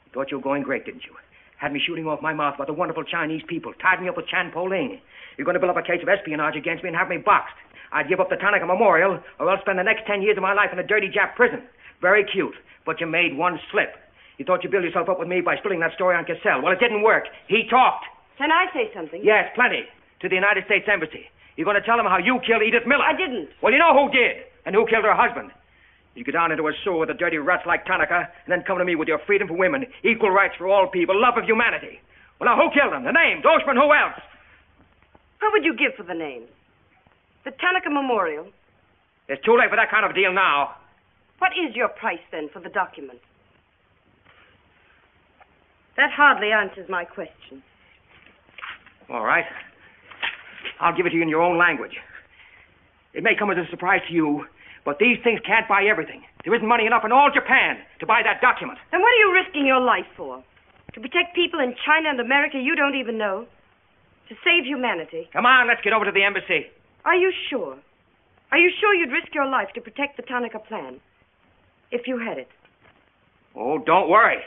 You thought you were going great, didn't you? Had me shooting off my mouth about the wonderful Chinese people, tied me up with Chan Po-ling. You're going to build up a case of espionage against me and have me boxed. I'd give up the Tanaka Memorial, or else spend the next 10 years of my life in a dirty Jap prison. Very cute, but you made one slip. You thought you'd build yourself up with me by spilling that story on Cassell. Well, it didn't work. He talked. Can I say something? Yes, plenty. To the United States Embassy. You're going to tell them how you killed Edith Miller. I didn't. Well, you know who did, and who killed her husband. You get down into a sewer with the dirty rats like Tanaka, and then come to me with your freedom for women, equal rights for all people, love of humanity. Well, now, who killed them? The names, Oshman, who else? What would you give for the names? The Tanaka Memorial. It's too late for that kind of deal now. What is your price, then, for the document? That hardly answers my question. All right. I'll give it to you in your own language. It may come as a surprise to you, but these things can't buy everything. There isn't money enough in all Japan to buy that document. Then what are you risking your life for? To protect people in China and America you don't even know? To save humanity? Come on, let's get over to the embassy. Are you sure? Are you sure you'd risk your life to protect the Tanaka Plan? If you had it? Oh, don't worry.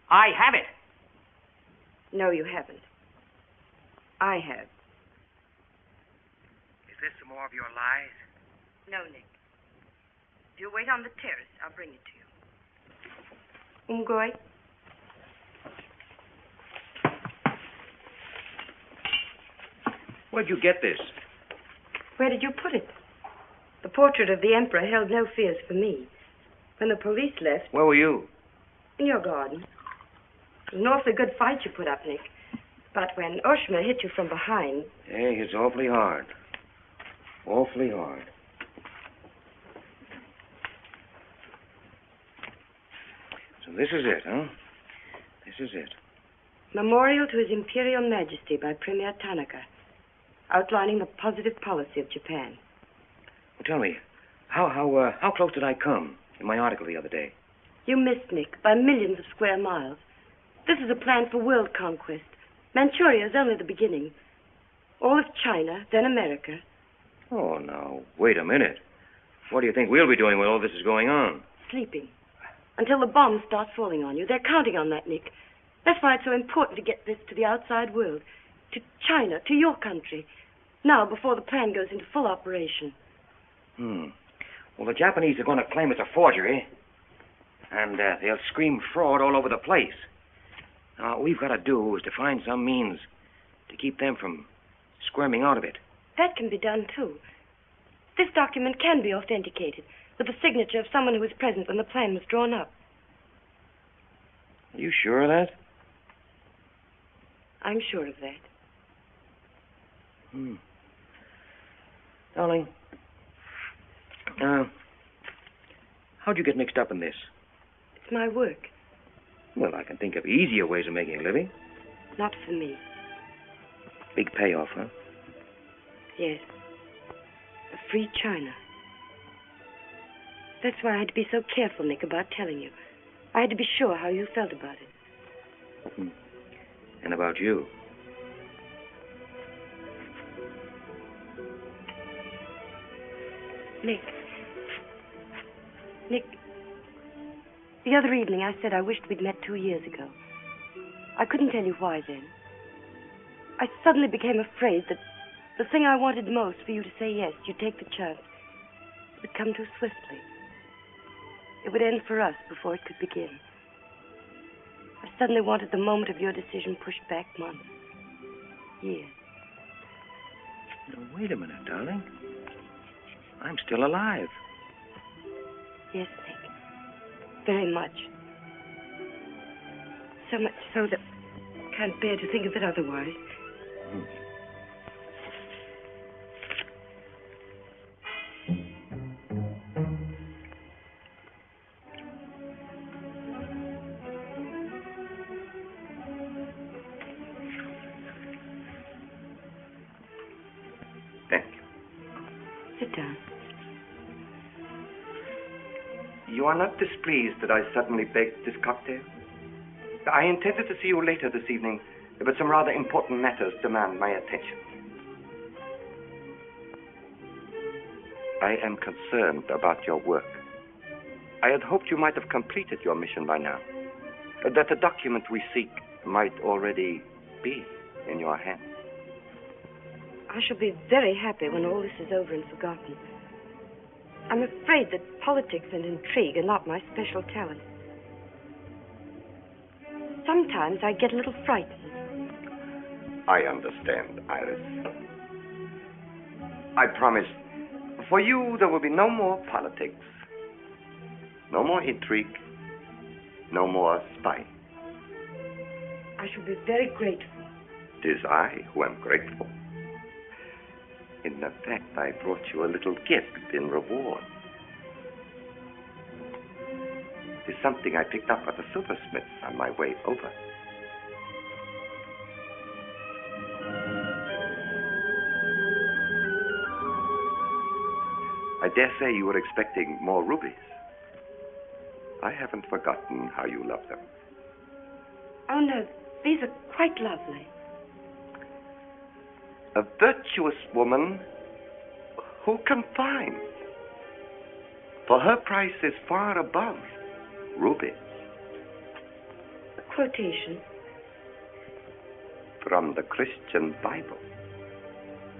I have it. No, you haven't. I have. Is this some more of your lies? No, Nick. If you wait on the terrace, I'll bring it to you. Umgoy? Where'd you get this? Where did you put it? The portrait of the Emperor held no fears for me. When the police left... Where were you? In your garden. It was an awfully good fight you put up, Nick. But when Oshma hit you from behind... Hey, it's awfully hard. Awfully hard. So this is it, huh? This is it. Memorial to His Imperial Majesty by Premier Tanaka, outlining the positive policy of Japan. Well, tell me, how close did I come in my article the other day? You missed, Nick, by millions of square miles. This is a plan for world conquest. Manchuria is only the beginning. All of China, then America. Oh, now, wait a minute. What do you think we'll be doing when all this is going on? Sleeping. Until the bombs start falling on you. They're counting on that, Nick. That's why it's so important to get this to the outside world. To China, to your country. Now, before the plan goes into full operation. Well, the Japanese are going to claim it's a forgery. And they'll scream fraud all over the place. Now, what we've got to do is to find some means to keep them from squirming out of it. That can be done, too. This document can be authenticated with the signature of someone who was present when the plan was drawn up. Are you sure of that? I'm sure of that. Darling, how'd you get mixed up in this? It's my work. Well, I can think of easier ways of making a living. Not for me. Big payoff, huh? Yes. A free China. That's why I had to be so careful, Nick, about telling you. I had to be sure how you felt about it. And about you. Nick, the other evening I said I wished we'd met 2 years ago. I couldn't tell you why then. I suddenly became afraid that the thing I wanted most for you to say yes, you'd take the chance, would come too swiftly. It would end for us before it could begin. I suddenly wanted the moment of your decision pushed back months, years. Now, wait a minute, darling. I'm still alive. Yes, Nick. Very much. So much so that I can't bear to think of it otherwise. Thank you. Sit down. You are not displeased that I suddenly begged this cocktail? I intended to see you later this evening, but some rather important matters demand my attention. I am concerned about your work. I had hoped you might have completed your mission by now, that the document we seek might already be in your hands. I shall be very happy when all this is over and forgotten. I'm afraid that politics and intrigue are not my special talent. Sometimes I get a little frightened. I understand, Iris. I promise, for you there will be no more politics, no more intrigue, no more spying. I shall be very grateful. It is I who am grateful. In fact, I brought you a little gift in reward. It is something I picked up at the silversmith's on my way over. I dare say you were expecting more rubies. I haven't forgotten how you love them. Oh, no, these are quite lovely. A virtuous woman who can find. For her price is far above rubies. A quotation. From the Christian Bible.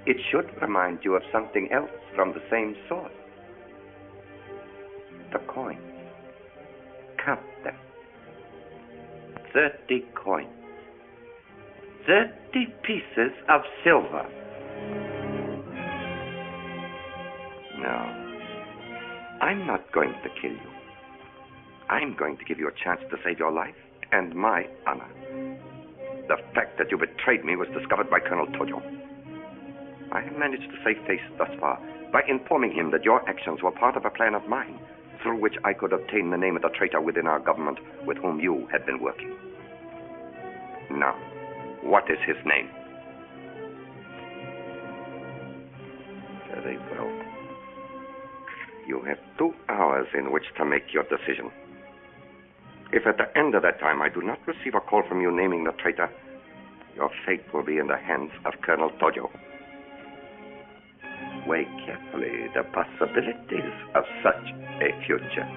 It should remind you of something else from the same source. The coins. Count them. 30 coins. 30 pieces of silver. No, I'm not going to kill you. I'm going to give you a chance to save your life and my honor. The fact that you betrayed me was discovered by Colonel Tojo. I have managed to save face thus far by informing him that your actions were part of a plan of mine, through which I could obtain the name of the traitor within our government with whom you had been working. Now, what is his name? Very well. You have 2 hours in which to make your decision. If at the end of that time I do not receive a call from you naming the traitor, your fate will be in the hands of Colonel Tojo. Weigh carefully the possibilities of such a future.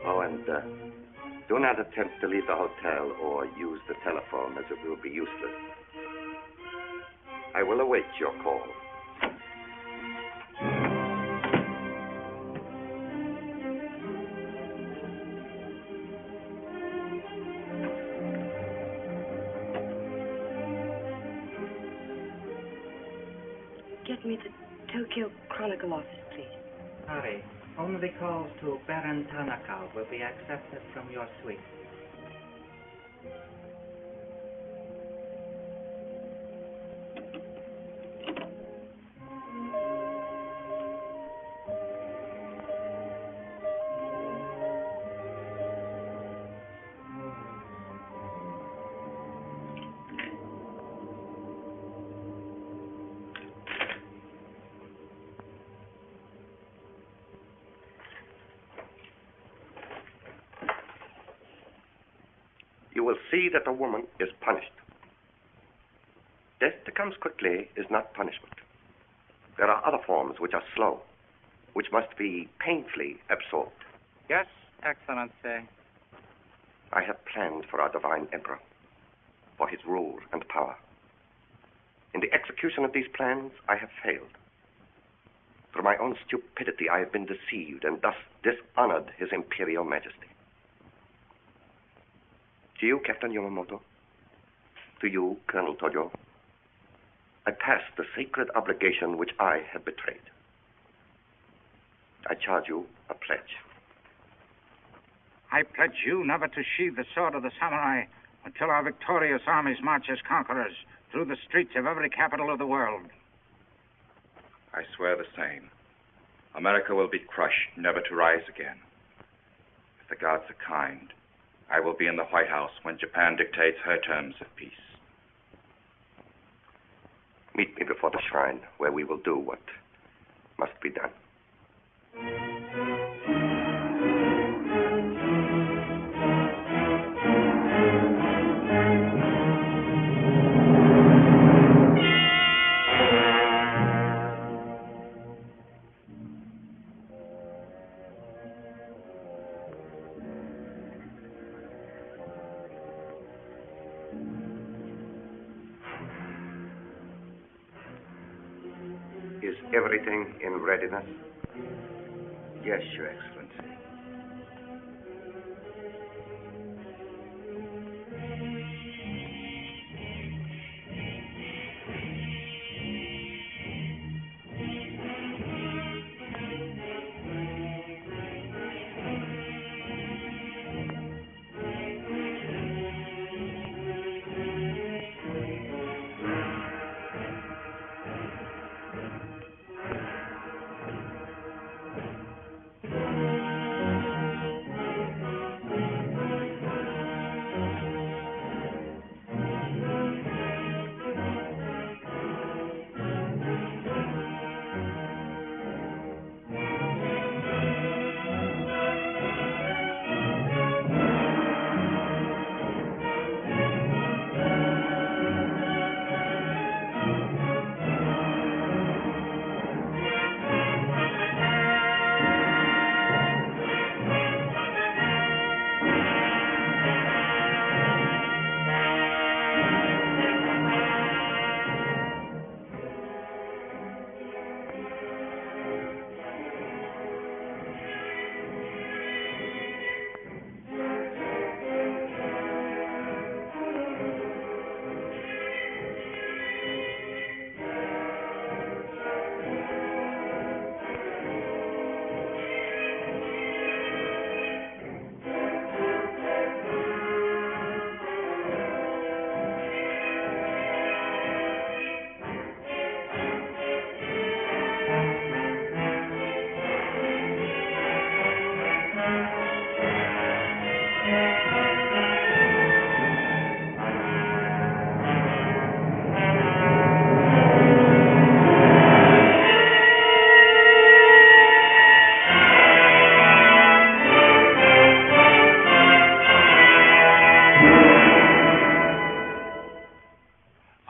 Oh, and do not attempt to leave the hotel or use the telephone, as it will be useless. I will await your call. Get me the Tokyo Chronicle office, please. Sorry, only calls to Baron Tanaka will be accepted from your suite. You will see that the woman is punished. Death that comes quickly is not punishment. There are other forms which are slow, which must be painfully absorbed. Yes, Excellency. I have planned for our divine emperor, for his rule and power. In the execution of these plans, I have failed. Through my own stupidity, I have been deceived and thus dishonored his imperial majesty. To you, Captain Yamamoto, to you, Colonel Tojo, I pass the sacred obligation which I have betrayed. I charge you a pledge. I pledge you never to sheathe the sword of the samurai until our victorious armies march as conquerors through the streets of every capital of the world. I swear the same. America will be crushed, never to rise again. If the gods are kind, I will be in the White House when Japan dictates her terms of peace. Meet me before the shrine, where we will do what must be done. Everything in readiness? Yes, Your Excellency.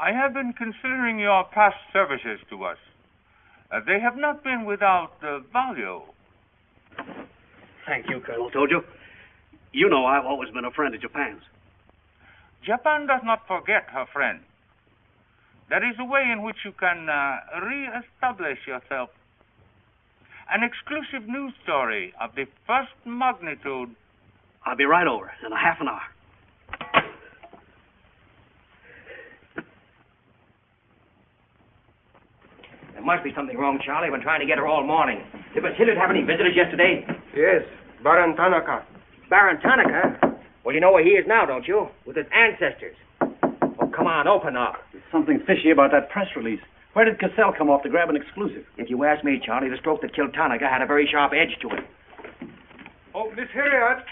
I have been considering your past services to us. They have not been without value. Thank you, Colonel Tojo. You know I've always been a friend of Japan's. Japan does not forget her friend. There is a way in which you can re-establish yourself. An exclusive news story of the first magnitude. I'll be right over in a half an hour. There must be something wrong, Charlie. I've been trying to get her all morning. Did Miss Hilliard have any visitors yesterday? Yes, Baron Tanaka. Baron Tanaka? Well, you know where he is now, don't you? With his ancestors. Oh, come on, open up. There's something fishy about that press release. Where did Cassell come off to grab an exclusive? If you ask me, Charlie, the stroke that killed Tanaka had a very sharp edge to it. Oh, Miss Hilliard.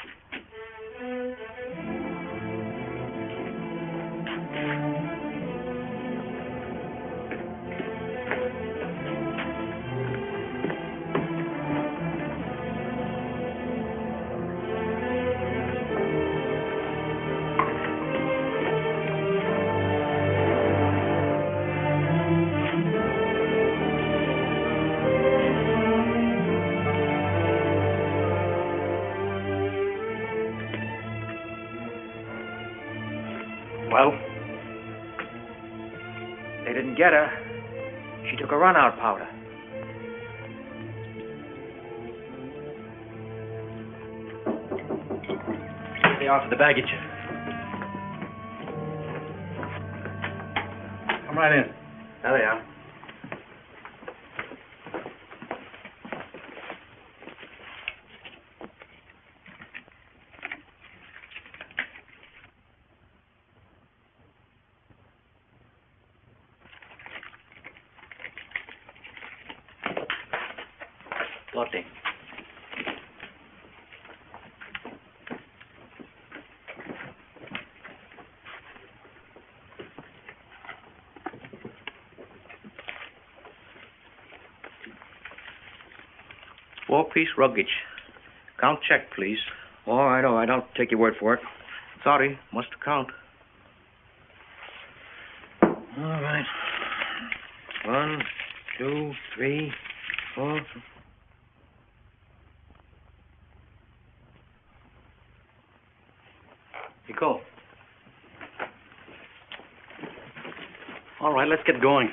Well? They didn't get her. She took a run-out powder. They offered the baggage. Come right in. There they are. Lotte. Four-piece luggage. Count check, please. All right. I'll take your word for it. Sorry, must count. All right. 1, 2, 3, 4. Go. All right, let's get going.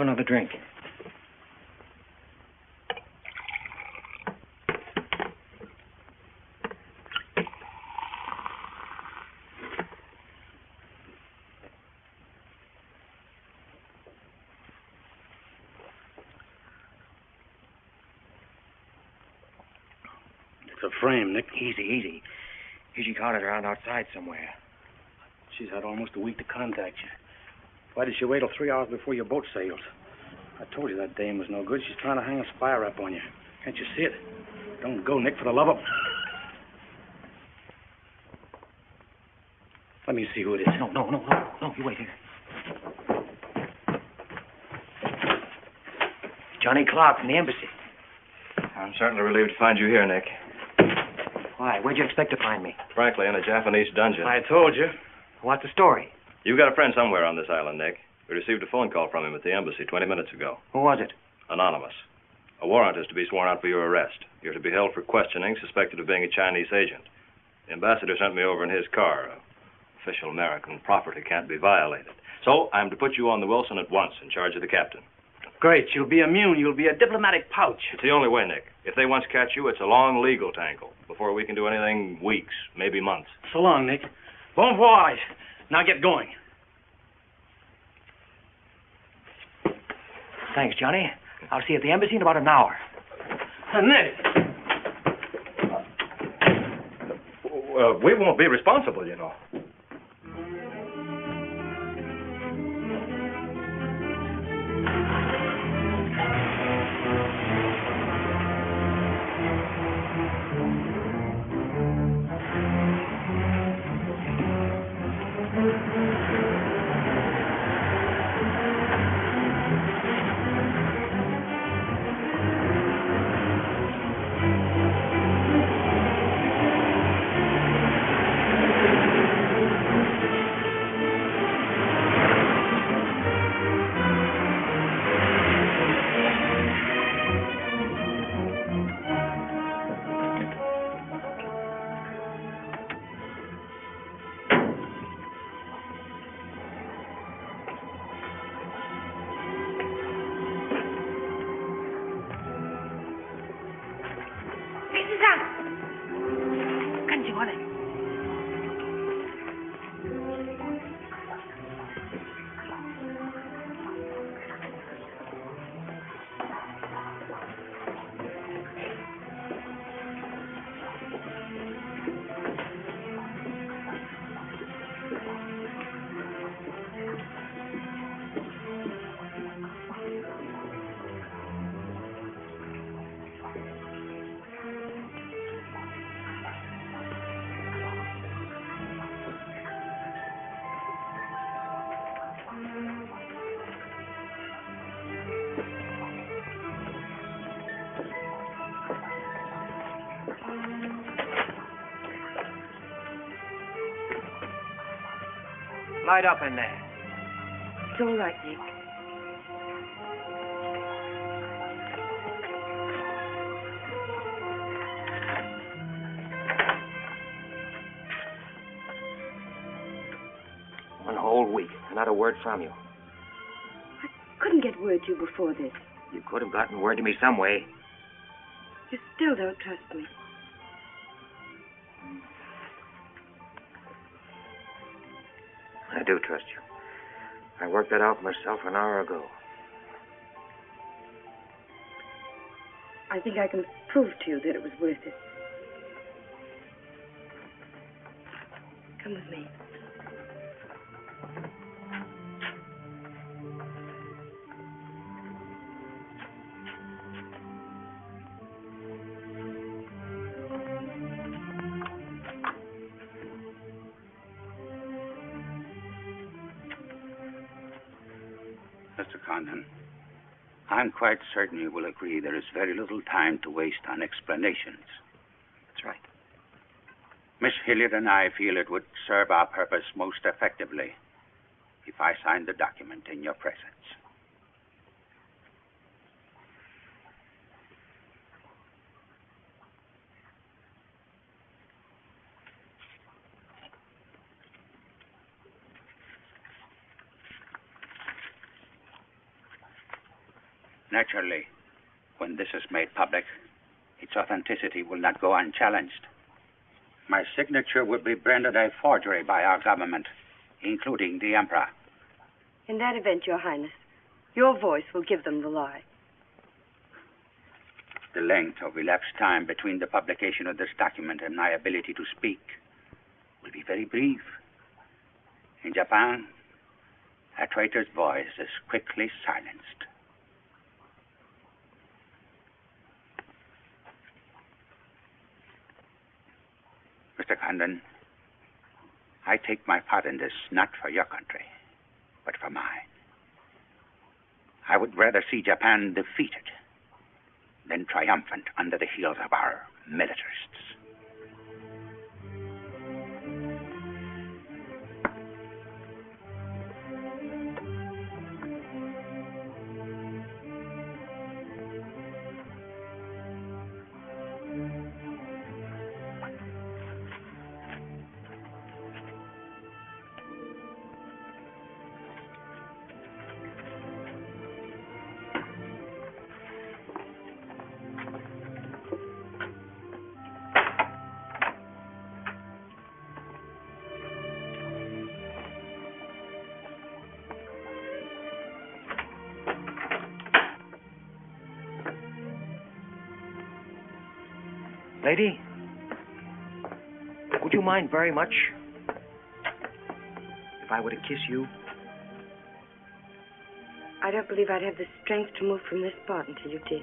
another drink. It's a frame, Nick. Easy. She caught it around outside somewhere. She's had almost a week to contact you. Why did she wait till 3 hours before your boat sailed? I told you that dame was no good. She's trying to hang a spy rap on you. Can't you see it? Don't go, Nick, for the love of... Let me see who it is. No, you wait here. Johnny Clark from the embassy. I'm certainly relieved to find you here, Nick. Why? Where'd you expect to find me? Frankly, in a Japanese dungeon. I told you. What's the story? You've got a friend somewhere on this island, Nick. We received a phone call from him at the embassy 20 minutes ago. Who was it? Anonymous. A warrant is to be sworn out for your arrest. You're to be held for questioning, suspected of being a Chinese agent. The ambassador sent me over in his car. Official American property can't be violated. So I'm to put you on the Wilson at once in charge of the captain. Great. You'll be immune. You'll be a diplomatic pouch. It's the only way, Nick. If they once catch you, it's a long legal tangle. Before we can do anything, weeks, maybe months. So long, Nick. Bon voyage. Now get going. Thanks, Johnny. I'll see you at the embassy in about an hour. Nick! We won't be responsible, you know. Light up in there. It's all right, Nick. One whole week, and not a word from you. Couldn't get word to you before this. You could have gotten word to me some way. You still don't trust me. I do trust you. I worked that out myself an hour ago. I think I can prove to you that it was worth it. Come with me. Mr. Condon, I'm quite certain you will agree there is very little time to waste on explanations. That's right. Miss Hilliard and I feel it would serve our purpose most effectively if I signed the document in your presence. Naturally, when this is made public, its authenticity will not go unchallenged. My signature will be branded a forgery by our government, including the Emperor. In that event, Your Highness, your voice will give them the lie. The length of elapsed time between the publication of this document and my ability to speak will be very brief. In Japan, a traitor's voice is quickly silenced. Mr. Condon, I take my part in this not for your country, but for mine. I would rather see Japan defeated than triumphant under the heels of our militarists. Lady, would you mind very much if I were to kiss you? I don't believe I'd have the strength to move from this spot until you did.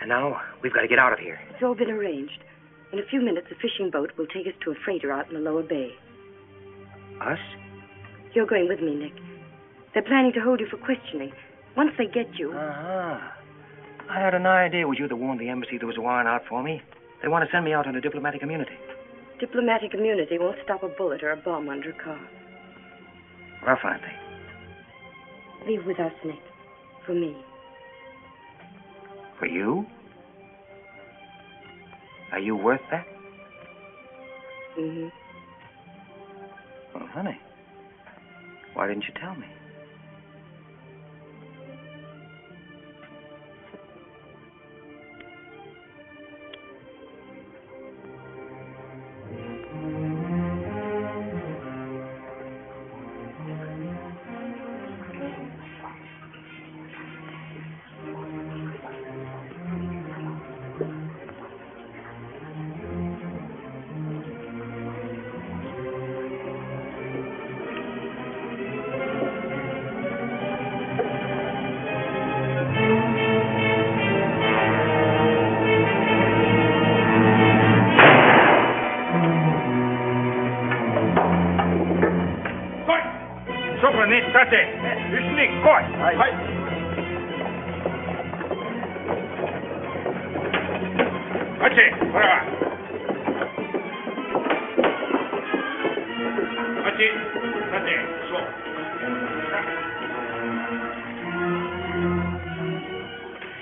And now, we've got to get out of here. It's all been arranged. In a few minutes, a fishing boat will take us to a freighter out in the lower bay. Us? You're going with me, Nick. They're planning to hold you for questioning. Once they get you... Uh-huh. I had an idea it was you that warned the embassy there was a warrant out for me. They want to send me out on a diplomatic immunity. Diplomatic immunity won't stop a bullet or a bomb under a car. Rough, aren't they? Leave with us, Nick. For me. For you? Are you worth that? Mm-hmm. Well, honey, why didn't you tell me?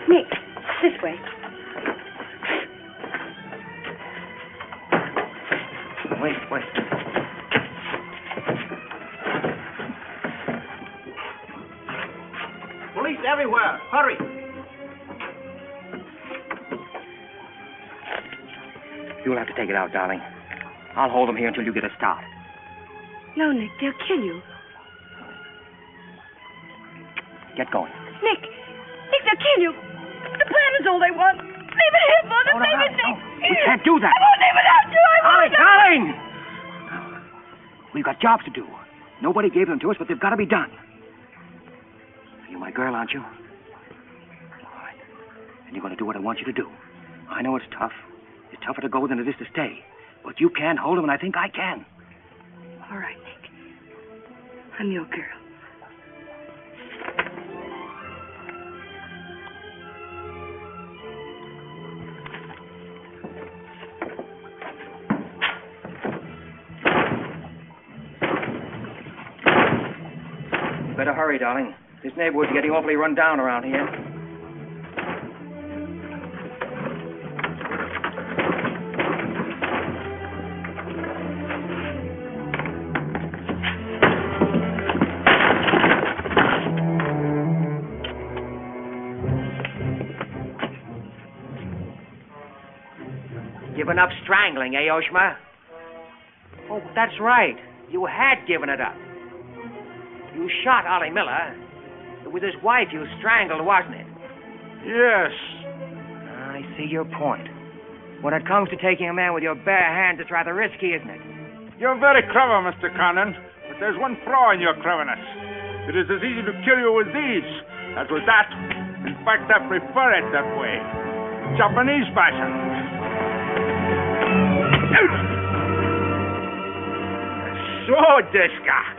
Nick, this way. Wait. Police everywhere. Hurry. You'll have to take it out, darling. I'll hold them here until you get a start. No, Nick, they'll kill you. Get going. Nick, they'll kill you. The plan is all they want. Leave it here, Mother. Leave it, Nick. We can't do that. I won't leave without you. Darling! We've got jobs to do. Nobody gave them to us, but they've got to be done. You're my girl, aren't you? All right. And you're going to do what I want you to do. I know it's tough. It's tougher to go than it is to stay. But you can hold them, and I think I can. All right, Nick. I'm your girl. Better hurry, darling. This neighborhood's getting awfully run down around here. given up strangling, eh, Oshma? Oh, that's right. You had given it up. You shot Ollie Miller. It was his wife you strangled, wasn't it? Yes. I see your point. When it comes to taking a man with your bare hands, it's rather risky, isn't it? You're very clever, Mr. Condon, but there's one flaw in your cleverness. It is as easy to kill you with these as with that. In fact, I prefer it that way. Japanese fashion. So, Deska.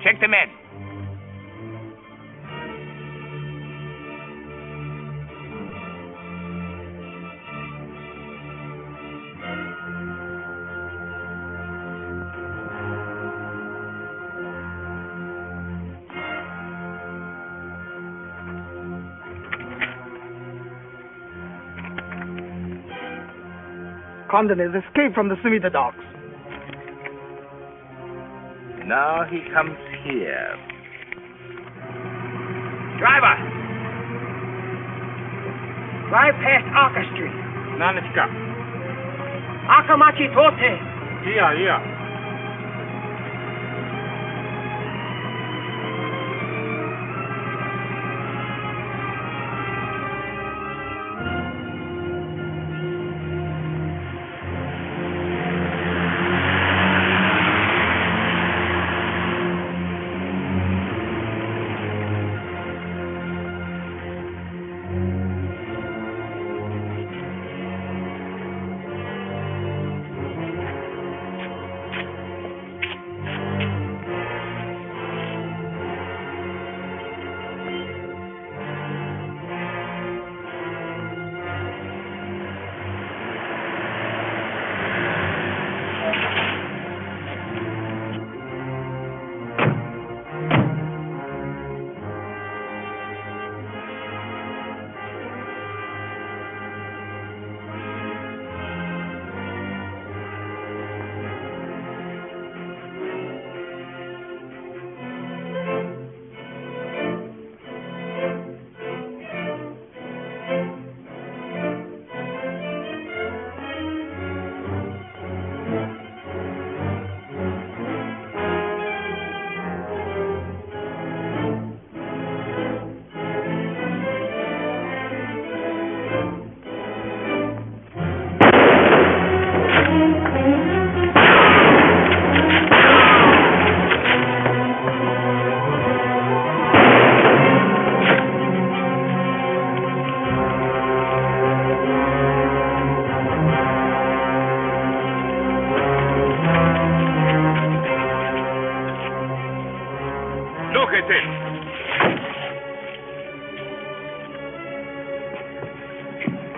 Check the men. Condon has escaped from the Sumida docks. Now he comes here. Driver! Drive past Arca Street. Nanishka. Akamachi Tote. Yeah.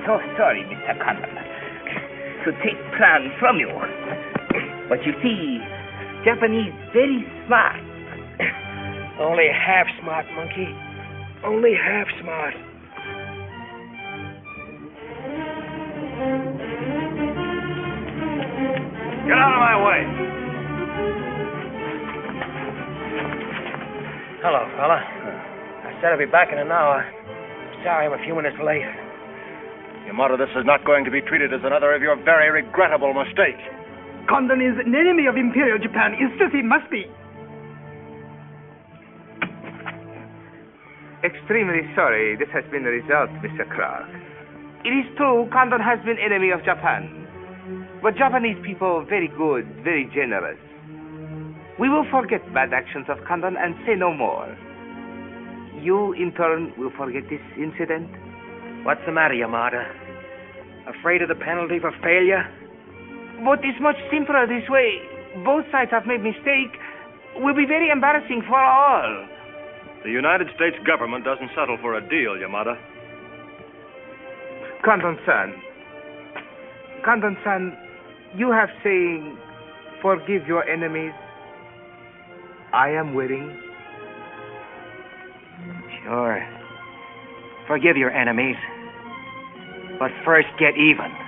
So sorry, Mr. Condon, to take plan from you. But you see, Japanese very smart. Only half smart, monkey. Only half smart. Get out of my way. Hello, fella. I said I'd be back in an hour. Sorry I'm a few minutes late. Yamato, this is not going to be treated as another of your very regrettable mistakes. Condon is an enemy of Imperial Japan. Insist he must be. Extremely sorry this has been the result, Mr. Clark. It is true Condon has been enemy of Japan. But Japanese people very good, very generous. We will forget bad actions of Condon and say no more. You, in turn, will forget this incident? What's the matter, Yamada? Afraid of the penalty for failure? But it's much simpler this way. Both sides have made mistake. Will be very embarrassing for all. The United States government doesn't settle for a deal, Yamada. Condon-san, you have saying, forgive your enemies. I am willing. Sure. Forgive your enemies. But first get even.